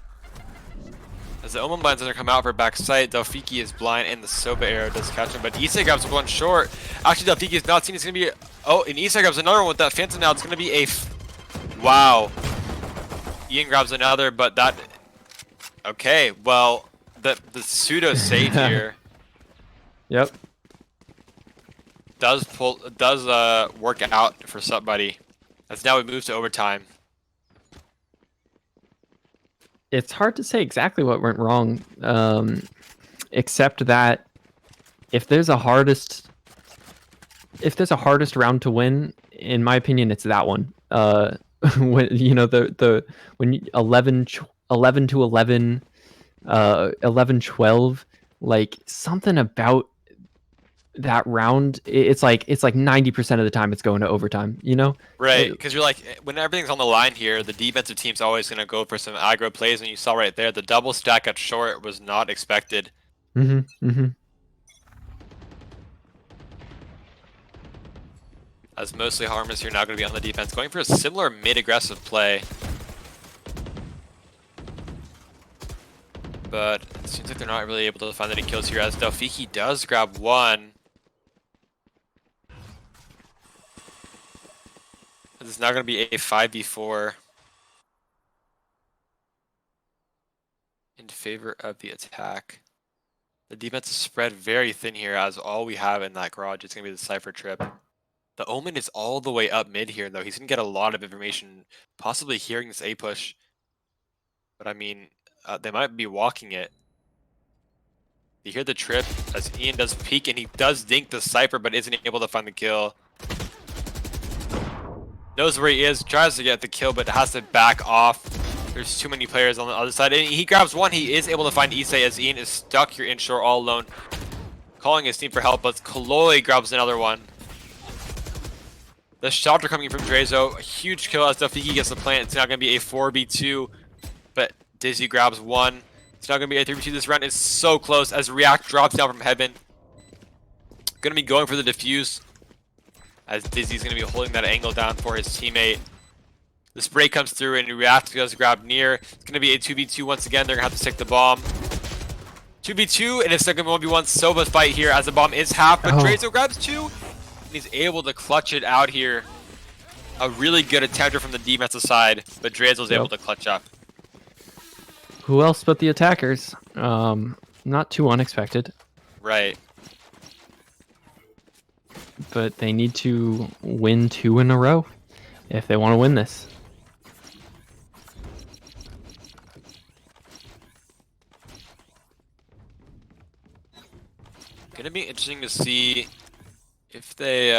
C: As the Omen Blind's going to come out for backside, Delphiki is blind and the Soba arrow does catch him, but Issei grabs one short. Actually, Delphiki is not seen. It's going to be... Oh, and Issei grabs another one with that Phantom now. It's going to be a... Wow. Ian grabs another, but that... Okay, well, the pseudo save here
B: Yep.
C: does work out for SupBuddy. As now we move to overtime.
B: It's hard to say exactly what went wrong, except that if there's a hardest round to win, in my opinion, it's that one. When you know when 11 to 11, 11-12, like something about that round, it's like 90% of the time it's going to overtime, you know?
C: Right, because you're like, when everything's on the line here, the defensive team's always going to go for some aggro plays, and you saw right there, the double stack at short was not expected. As mostly Harmless here now going to be on the defense, going for a similar mid-aggressive play. But it seems like they're not really able to find any kills here, as Delphiki does grab one. This is now going to be a 5v4 in favor of the attack. The defense is spread very thin here, as all we have in that garage is going to be the Cypher trip. The Omen is all the way up mid here, though. He's going to get a lot of information, possibly hearing this A push. But I mean, they might be walking it. You hear the trip as Ian does peek, and he does dink the Cypher, but isn't able to find the kill. Knows where he is, tries to get the kill, but has to back off. There's too many players on the other side. And he grabs one. He is able to find Issei as Ian is stuck here in short all alone. Calling his team for help, but Kaloi grabs another one. The shots are coming from Drezo. A huge kill as Delphiki gets the plant. It's now going to be a 4v2. But Dizzy grabs one. It's not going to be a 3v2. This round is so close as React drops down from heaven. Going to be going for the defuse as Dizzy's going to be holding that angle down for his teammate. The spray comes through and React goes grab near. It's going to be a 2v2 once again. They're going to have to stick the bomb. 2v2, and it's going to be 1v1 Sova fight here as the bomb is half, but Drazo grabs 2, and he's able to clutch it out here. A really good attempter from the defensive side, but Drazo's able to clutch up.
B: Who else but the attackers? Not too unexpected.
C: Right.
B: But they need to win 2 in a row if they want to win this.
C: Gonna be interesting to see if they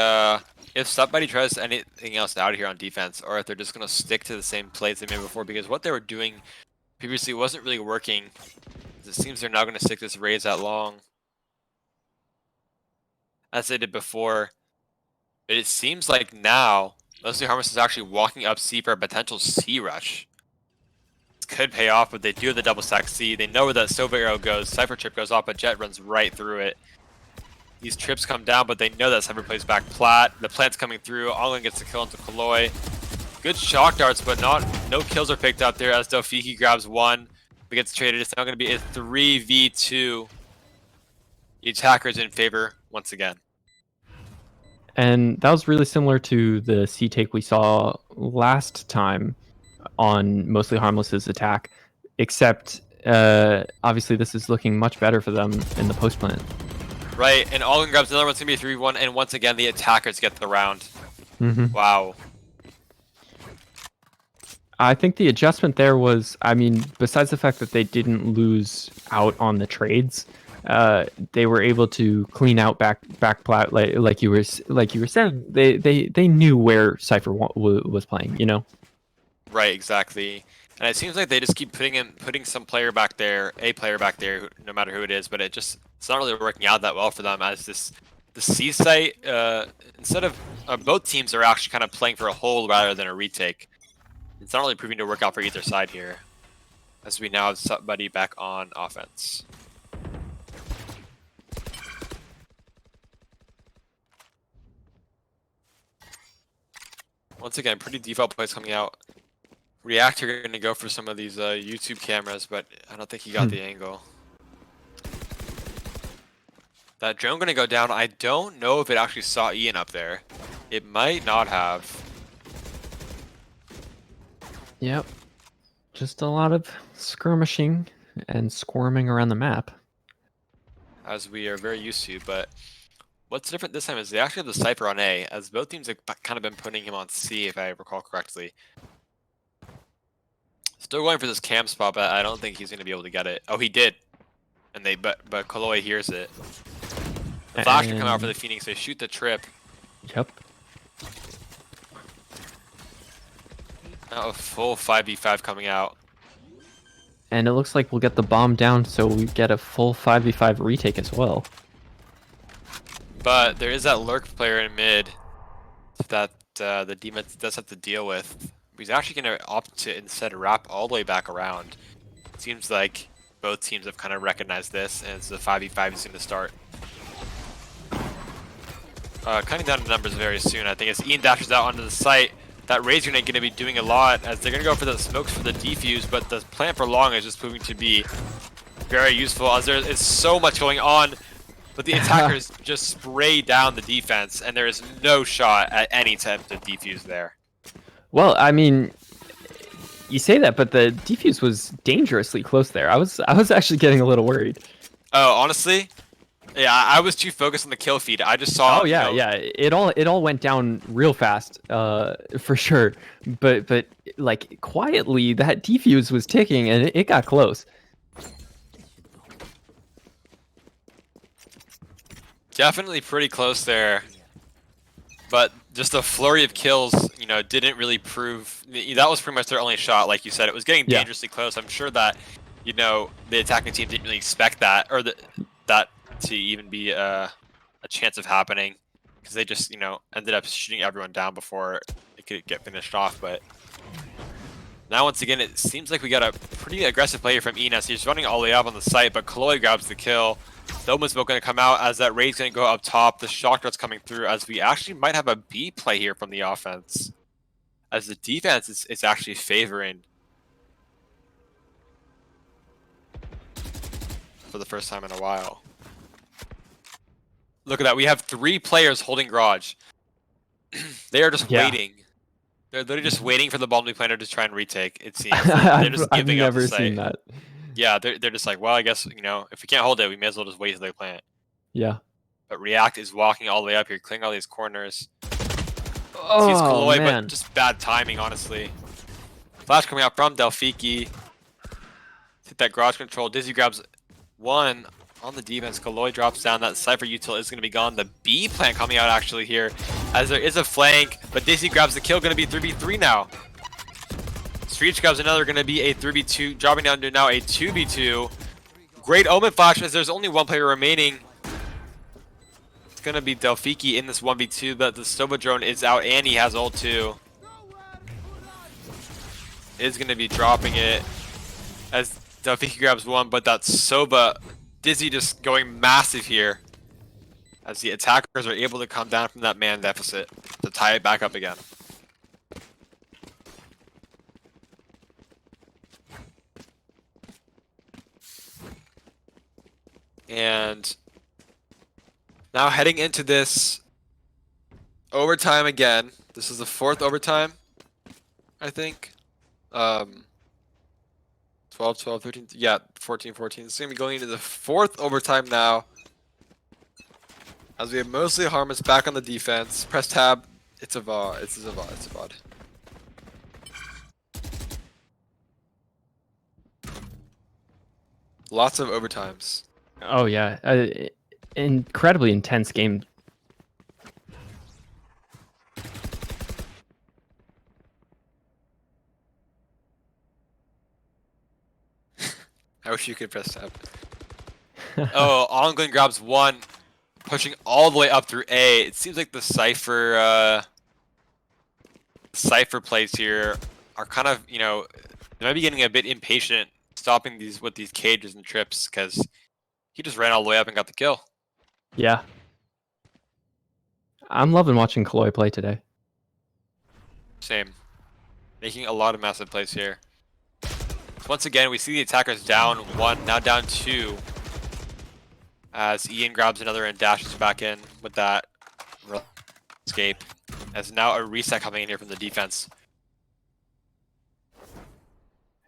C: if somebody tries anything else out here on defense, or if they're just gonna stick to the same plays they made before, because what they were doing previously wasn't really working. It seems they're not gonna stick this raise that long as they did before. But it seems like now mostly Harmless is actually walking up C for a potential C rush. This could pay off, but they do have the double stack C. They know where that Sova arrow goes. Cypher trip goes off, but Jet runs right through it. These trips come down, but they know that Cypher plays back plat. The plant's coming through. Onglin gets the kill into Kaloi. Good shock darts, but no kills are picked up there as Dofiki grabs 1. But gets traded. It's now going to be a 3v2. The attacker's in favor once again.
B: And that was really similar to the C take we saw last time on mostly Harmless's attack, except obviously this is looking much better for them in the post plant.
C: Right, and Onglin grabs another one. It's going to be a 3v1, and once again the attackers get the round. Wow.
B: I think the adjustment there was, I mean, besides the fact that they didn't lose out on the trades, they were able to clean out back plat like you were saying. They knew where Cypher was playing, you know.
C: Right, exactly. And it seems like they just keep putting some player back there, a player back there, no matter who it is. But it's not really working out that well for them. As the C site, instead of both teams are actually kind of playing for a hold rather than a retake. It's not really proving to work out for either side here, as we now have somebody back on offense. Once again, pretty default plays coming out. React are going to go for some of these YouTube cameras, but I don't think he got the angle. That drone going to go down. I don't know if it actually saw Ian up there. It might not have.
B: Yep. Just a lot of skirmishing and squirming around the map.
C: As we are very used to, but what's different this time is they actually have the Cypher on A, as both teams have kind of been putting him on C, if I recall correctly. Still going for this cam spot, but I don't think he's going to be able to get it. Oh, he did. And but Kaloi hears it. The flash can come out for the Phoenix. They shoot the trip.
B: Yep.
C: Now a full 5v5 coming out.
B: And it looks like we'll get the bomb down, so we get a full 5v5 retake as well.
C: But there is that lurk player in mid that the demon does have to deal with. He's actually going to opt to instead wrap all the way back around. It seems like both teams have kind of recognized this, and it's the 5v5 is going to start. Cutting down the numbers very soon. I think as Ian dashes out onto the site, that Razor Grenade going to be doing a lot, as they're going to go for the smokes for the defuse, but the plant for long is just proving to be very useful, as there is so much going on. But the attackers just spray down the defense, and there is no shot at any attempt to defuse there.
B: Well, I mean, you say that, but the defuse was dangerously close there. I was actually getting a little worried.
C: Oh, honestly? Yeah, I was too focused on the kill feed. I just saw.
B: Oh yeah, yeah. It all went down real fast, for sure. But like quietly, that defuse was ticking, and it got close.
C: Definitely pretty close there. But just a flurry of kills, you know, didn't really prove. That was pretty much their only shot, like you said. It was getting dangerously close. I'm sure that, you know, the attacking team didn't really expect that, or that to even be a chance of happening, because they just, you know, ended up shooting everyone down before it could get finished off. But Now, once again, it seems like we got a pretty aggressive player from Enos. He's running all the way up on the site, but Kaloy grabs the kill. The Omen Smoke going to come out as that raid's going to go up top. The shock dart's coming through as we actually might have a B play here from the offense. As the defense is actually favoring for the first time in a while. Look at that. We have 3 players holding Garage. They are just waiting. They're literally just waiting for the bomb to be planted to try and retake, it seems. They're just giving up the site. I've never seen that. Yeah, they're just like, well, I guess, you know, if we can't hold it, we may as well just wait till they plant.
B: Yeah.
C: But React is walking all the way up here, clearing all these corners.
B: Oh,
C: Sees Kaloy,
B: man.
C: but just bad timing, honestly. Flash coming out from Delphiki. Hit that garage control. Dizzy grabs 1 on the defense. Kaloy drops down. That Cypher util is going to be gone. The B plant coming out actually here, as there is a flank, but Dizzy grabs the kill. Going to be 3v3 now. Streech grabs another, going to be a 3v2, dropping down to now a 2v2. Great Omen flash as there's only 1 player remaining. It's going to be Delphiki in this 1v2, but the Sova drone is out and he has ult too. Is going to be dropping it as Delphiki grabs 1, but that Sova, Dizzy just going massive here as the attackers are able to come down from that man deficit to tie it back up again. And now heading into this overtime again. This is the 4th overtime, I think. 12, 12, 13, yeah, 14, 14. It's going to be going into the 4th overtime now. As we have mostly Harmless back on the defense. Press tab. It's a VOD. It's a VOD. Lots of overtimes.
B: Oh yeah, incredibly intense game.
C: I wish you could press tab. Oh, Onglin grabs 1, pushing all the way up through A. It seems like the Cypher plays here are kind of, you know, they might be getting a bit impatient stopping these with these cages and trips, because he just ran all the way up and got the kill.
B: Yeah. I'm loving watching Kaloy play today.
C: Same. Making a lot of massive plays here. Once again, we see the attackers down 1, now down 2. As Ian grabs another and dashes back in with that escape. As now a reset coming in here from the defense.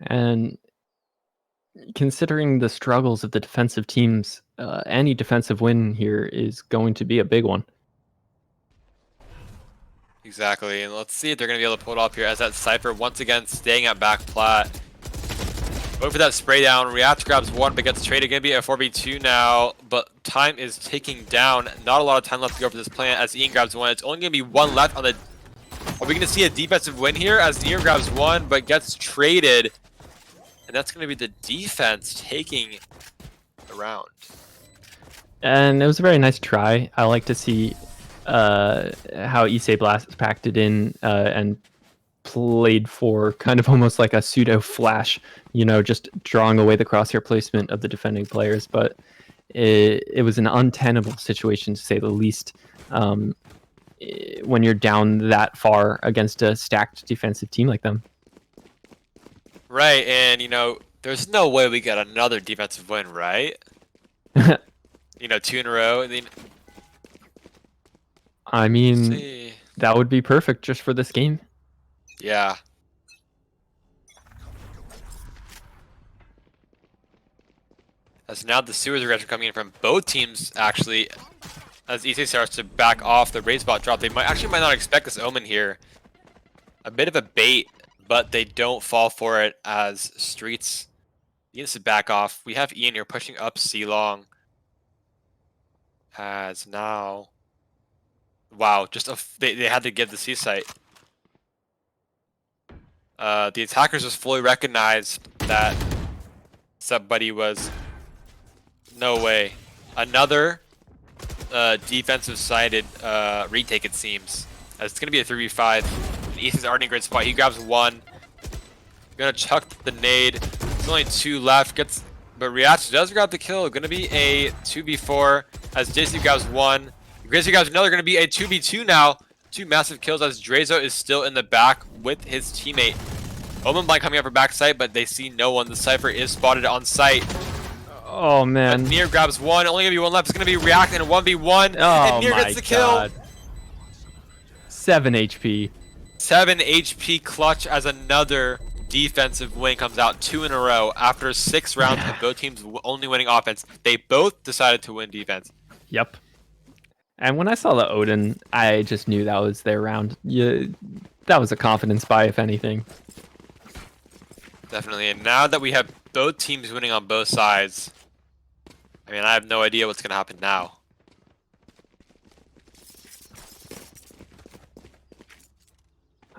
B: And considering the struggles of the defensive teams, any defensive win here is going to be a big one.
C: Exactly, and let's see if they're going to be able to pull it off here as that Cypher once again staying at back plat. Going for that spray down. React grabs 1 but gets traded. Going to be a 4v2 now, but time is ticking down. Not a lot of time left to go for this plant as Ian grabs 1. It's only going to be 1 left on the... Are we going to see a defensive win here as Ian grabs 1 but gets traded? And that's going to be the defense taking the round.
B: And it was a very nice try. I like to see how Issei Blast packed it in and played for kind of almost like a pseudo flash, you know, just drawing away the crosshair placement of the defending players. But it was an untenable situation, to say the least, when you're down that far against a stacked defensive team like them.
C: Right, and, you know, there's no way we get another defensive win, right? You know, 2 in a row. And then...
B: I mean, that would be perfect just for this game.
C: Yeah. As now the sewers aggression coming in from both teams, actually, as Issei starts to back off the raid spot drop. They might not expect this Omen here. A bit of a bait, but they don't fall for it as Streets needs to back off. We have Ian here pushing up C long. As now... Wow, just they had to get the C site. The attackers just fully recognized that Subbuddy was... No way. Another defensive-sided retake, it seems. As it's going to be a 3v5. And Ethan's already in a great spot. He grabs 1. Gonna chuck the nade. There's only 2 left. But React does grab the kill. Gonna be a 2v4 as JC grabs 1. Gracie grabs another. Gonna be a 2v2 now. 2 massive kills as Drazo is still in the back with his teammate. Omen Blind coming up for backside, but they see no one. The Cypher is spotted on site.
B: Oh man.
C: But Nier grabs 1. Only gonna be 1 left. It's gonna be React and a 1v1.
B: Oh
C: And Nier
B: my
C: gets the kill.
B: God. 7 HP.
C: 7 HP clutch as another defensive win comes out 2 in a row after 6 rounds of both teams only winning offense. They both decided to win defense.
B: Yep. And when I saw the Odin, I just knew that was their round. Yeah, that was a confidence buy, if anything.
C: Definitely. And now that we have both teams winning on both sides, I mean, I have no idea what's going to happen now.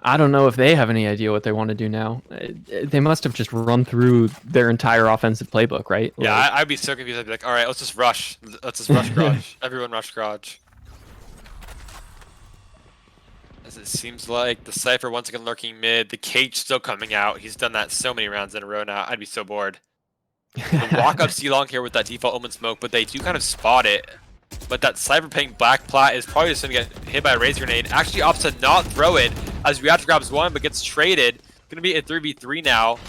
B: I don't know if they have any idea what they want to do now. They must have just run through their entire offensive playbook, right?
C: Yeah,
B: Like,
C: I'd be so confused. I'd be like, all right, let's just rush. Let's just rush garage. Everyone rush garage. As it seems like the Cypher once again lurking mid. The Cage still coming out. He's done that so many rounds in a row now. I'd be so bored. The walk up C-Long here with that default Omen smoke, but they do kind of spot it. But that Cypher playing Black Plat is probably just going to get hit by a Razor Grenade. Actually opts to not throw it as React grabs 1 but gets traded. Going to be a 3v3 now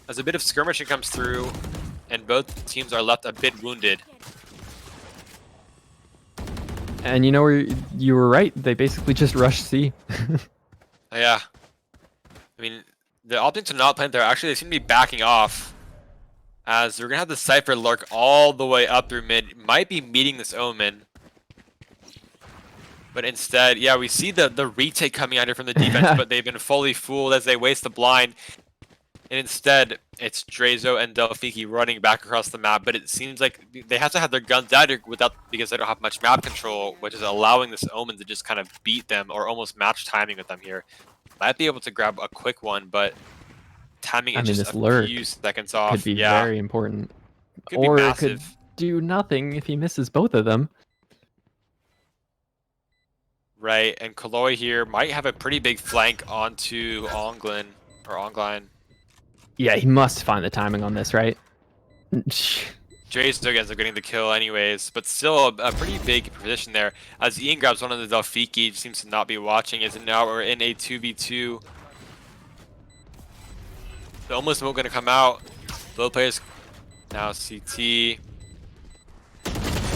C: as a bit of skirmishing comes through and both teams are left a bit wounded.
B: and you know where you were right. They basically just rushed C.
C: Yeah. I mean, they're opting to not plant there. Actually, they seem to be backing off as they're going to have the Cypher lurk all the way up through mid. Might be meeting this Omen. But instead, yeah, we see the retake coming out here from the defense, but they've been fully fooled as they waste the blind. And instead, it's Drazo and Delphiki running back across the map, but it seems like they have to have their guns out because they don't have much map control, which is allowing this Omen to just kind of beat them or almost match timing with them here. Might be able to grab a quick one, but timing is just a few seconds off.
B: Could be very important.
C: Could
B: or
C: be
B: it
C: massive.
B: could do nothing if he misses both of them.
C: Right, and Kaloi here might have a pretty big flank onto Onglin or Ongline.
B: Yeah, he must find the timing on this, right?
C: Jay still ends up getting the kill anyways, but still a pretty big position there. As Ian grabs one of the Delphiki, seems to not be watching, as now we're in a 2v2. The almost smoke gonna come out. Both players now CT.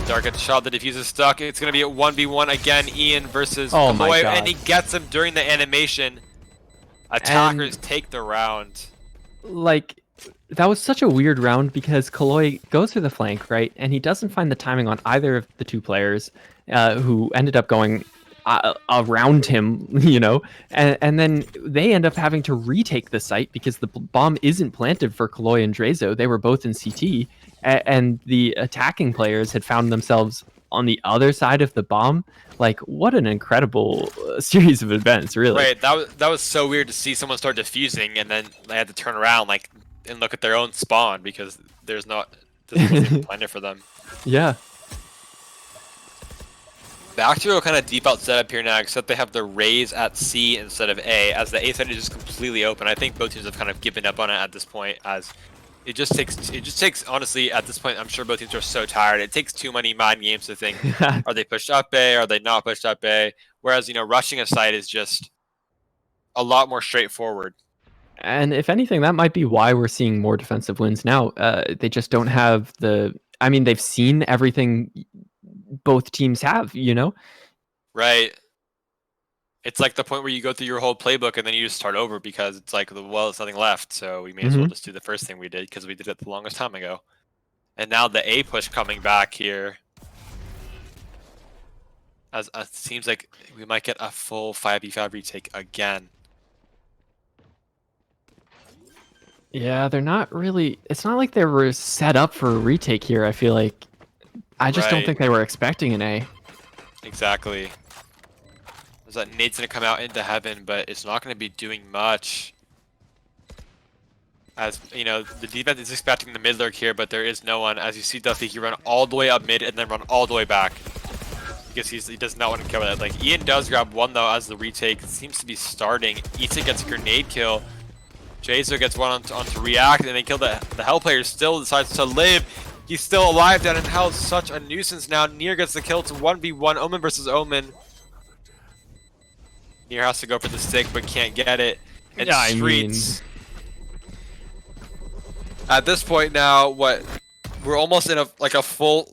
C: Dark gets shot, the diffuse is stuck. It's gonna be a 1v1 again, Ian versus Kaloi, and he gets him during the animation. Attackers take the round.
B: Like, that was such a weird round because Kaloi goes for the flank, right? And he doesn't find the timing on either of the two players who ended up going around him, you know? And then they end up having to retake the site because the bomb isn't planted for Kaloi and Drazo. They were both in CT, and the attacking players had found themselves on the other side of the bomb. Like, what an incredible series of events, really.
C: Right, that was so weird to see someone start defusing and then they had to turn around and look at their own spawn because this wasn't even planned for them.
B: Yeah.
C: Back to a kind of default setup here now, except they have the Raze at C instead of A, as the A side is just completely open. I think both teams have kind of given up on it at this point, as it just takes honestly at this point. I'm sure both teams are so tired. It takes too many mind games to think: are they pushed up A? Are they not pushed up A? Whereas rushing a site is just a lot more straightforward.
B: And if anything, that might be why we're seeing more defensive wins now. They just don't have the. I mean, they've seen everything both teams have, you know?
C: Right. It's like the point where you go through your whole playbook and then you just start over because it's like, well, there's nothing left, so we may as well just do the first thing we did because we did it the longest time ago. And now the A push coming back here. As it seems like we might get a full 5v5 retake again.
B: Yeah, they're not really. It's not like they were set up for a retake here. I feel like. I just don't think they were expecting an A.
C: Exactly. There's that nade's gonna come out into heaven, but it's not gonna be doing much. As the defense is expecting the mid lurk here, but there is no one. As you see Delphiki run all the way up mid and then run all the way back. Because he does not want to cover that. Like, Ian does grab one though as the retake seems to be starting. Ita gets a grenade kill. Jazer gets one onto React, and they kill the Hell player. Still decides to live. He's still alive down in Hell. Such a nuisance now. Nier gets the kill to 1v1. Omen versus Omen. Nier has to go for the stick, but can't get it. And
B: Yeah,
C: Streets. At this point now, we're almost in a full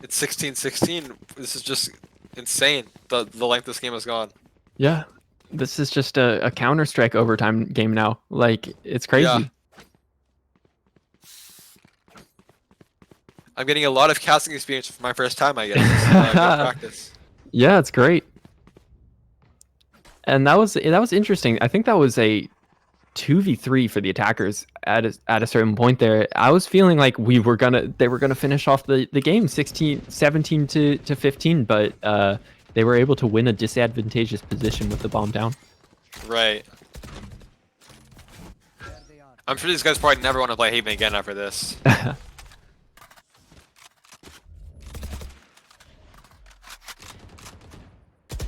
C: it's 16-16. This is just insane. The length this game has gone.
B: Yeah, this is just a Counter-Strike overtime game now. Like, it's crazy.
C: Yeah. I'm getting a lot of casting experience for my first time, I guess. Good practice.
B: Yeah, it's great. And that was interesting. I think that was a 2v3 for the attackers at a certain point there. I was feeling like they were gonna finish off the game 17 to 15, but they were able to win a disadvantageous position with the bomb down.
C: Right. I'm sure these guys probably never want to play Haven again after this.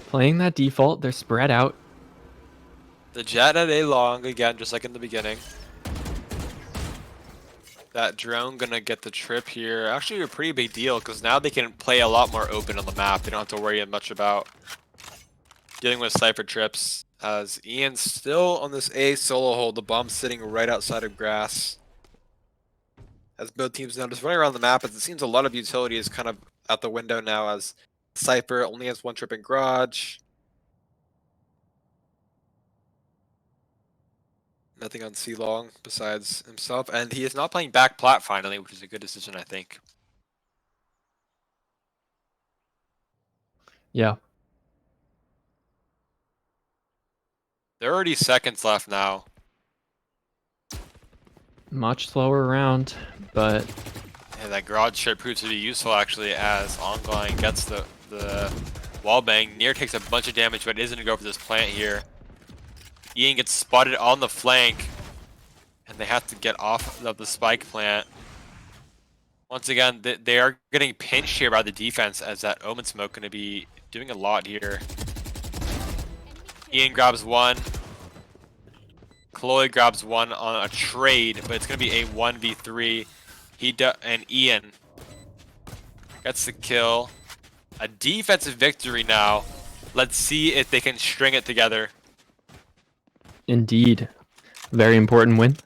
B: Playing that default, they're spread out.
C: The Jet at A long again, just like in the beginning. That drone gonna get the trip here. Actually a pretty big deal, because now they can play a lot more open on the map. They don't have to worry much about dealing with Cypher trips. As Ian's still on this A solo hold, the bomb's sitting right outside of grass. As both teams now just running around the map, as it seems a lot of utility is kind of out the window now, as Cypher only has one trip in garage. Nothing on C long besides himself, and he is not playing back plat finally, which is a good decision, I think.
B: Yeah.
C: 30 seconds left now.
B: Much slower round, but
C: Yeah, that garage trip proves to be useful actually, as Ongline gets the wall bang. Nier takes a bunch of damage, but isn't gonna go for this plant here. Ian gets spotted on the flank, and they have to get off of the spike plant. Once again, they are getting pinched here by the defense, as that Omen smoke going to be doing a lot here. Ian grabs one. Chloe grabs one on a trade, but it's going to be a 1v3. And Ian gets the kill. A defensive victory now. Let's see if they can string it together.
B: indeed, very important win.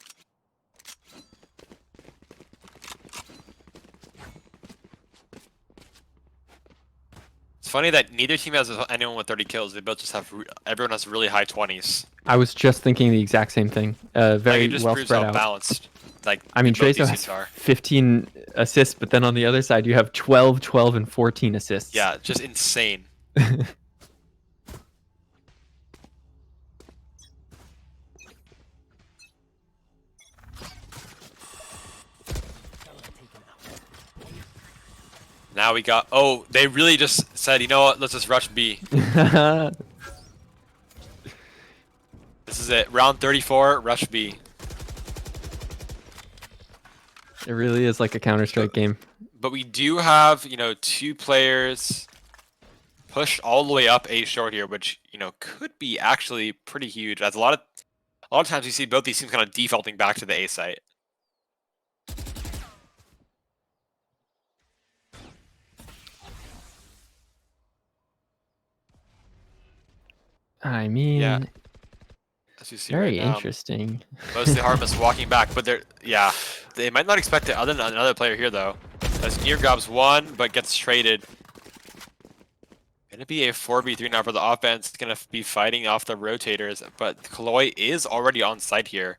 C: It's funny that neither team has anyone with 30 kills. They both just have, everyone has really high 20s.
B: I was just thinking the exact same thing. Very
C: It just
B: well
C: proves
B: spread
C: how
B: out.
C: balanced.
B: I mean,
C: both
B: Tracer
C: these
B: has
C: teams are.
B: 15 assists, but then on the other side, you have 12, 12, and 14 assists.
C: Yeah, just insane. Now we got, oh, they really just said, you know what, let's just rush B. This is it, round 34, rush B.
B: It really is like a Counter-Strike game.
C: But we do have, you know, two players pushed all the way up A short here, which, you know, could be actually pretty huge. As a lot of times you see both these teams kind of defaulting back to the A site.
B: I mean,
C: Yeah. As you see
B: very
C: right now.
B: interesting.
C: Mostly Harmless walking back, but they might not expect it other than another player here though. As Nier grabs one, but gets traded. Gonna be a 4v3 now for the offense. Gonna be fighting off the rotators, but Chloe is already on site here.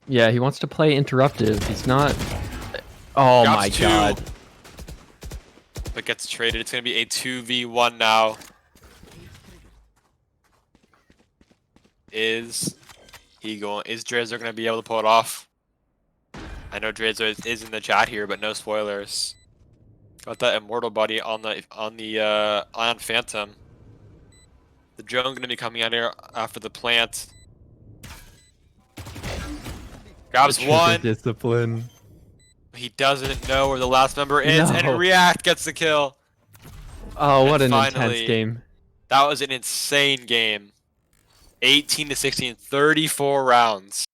B: Yeah, he wants to play interruptive. He's not. Oh
C: Grabs
B: my
C: two,
B: god.
C: but gets traded. It's gonna be a 2v1 now. Is Drazer gonna be able to pull it off? I know Drazer is in the chat here, but no spoilers. Got that immortal body on the Ion Phantom. The drone gonna be coming out here after the plant. Grabs one.
B: Discipline.
C: He doesn't know where the last member is,
B: No.
C: and React gets the kill.
B: Oh, what
C: And
B: an
C: finally,
B: intense game.
C: That was an insane game. 18 to 16, 34 rounds.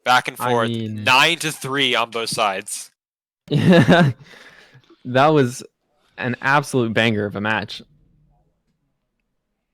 C: Back and
B: I
C: forth,
B: mean-
C: 9-3 on both sides.
B: That was an absolute banger of a match.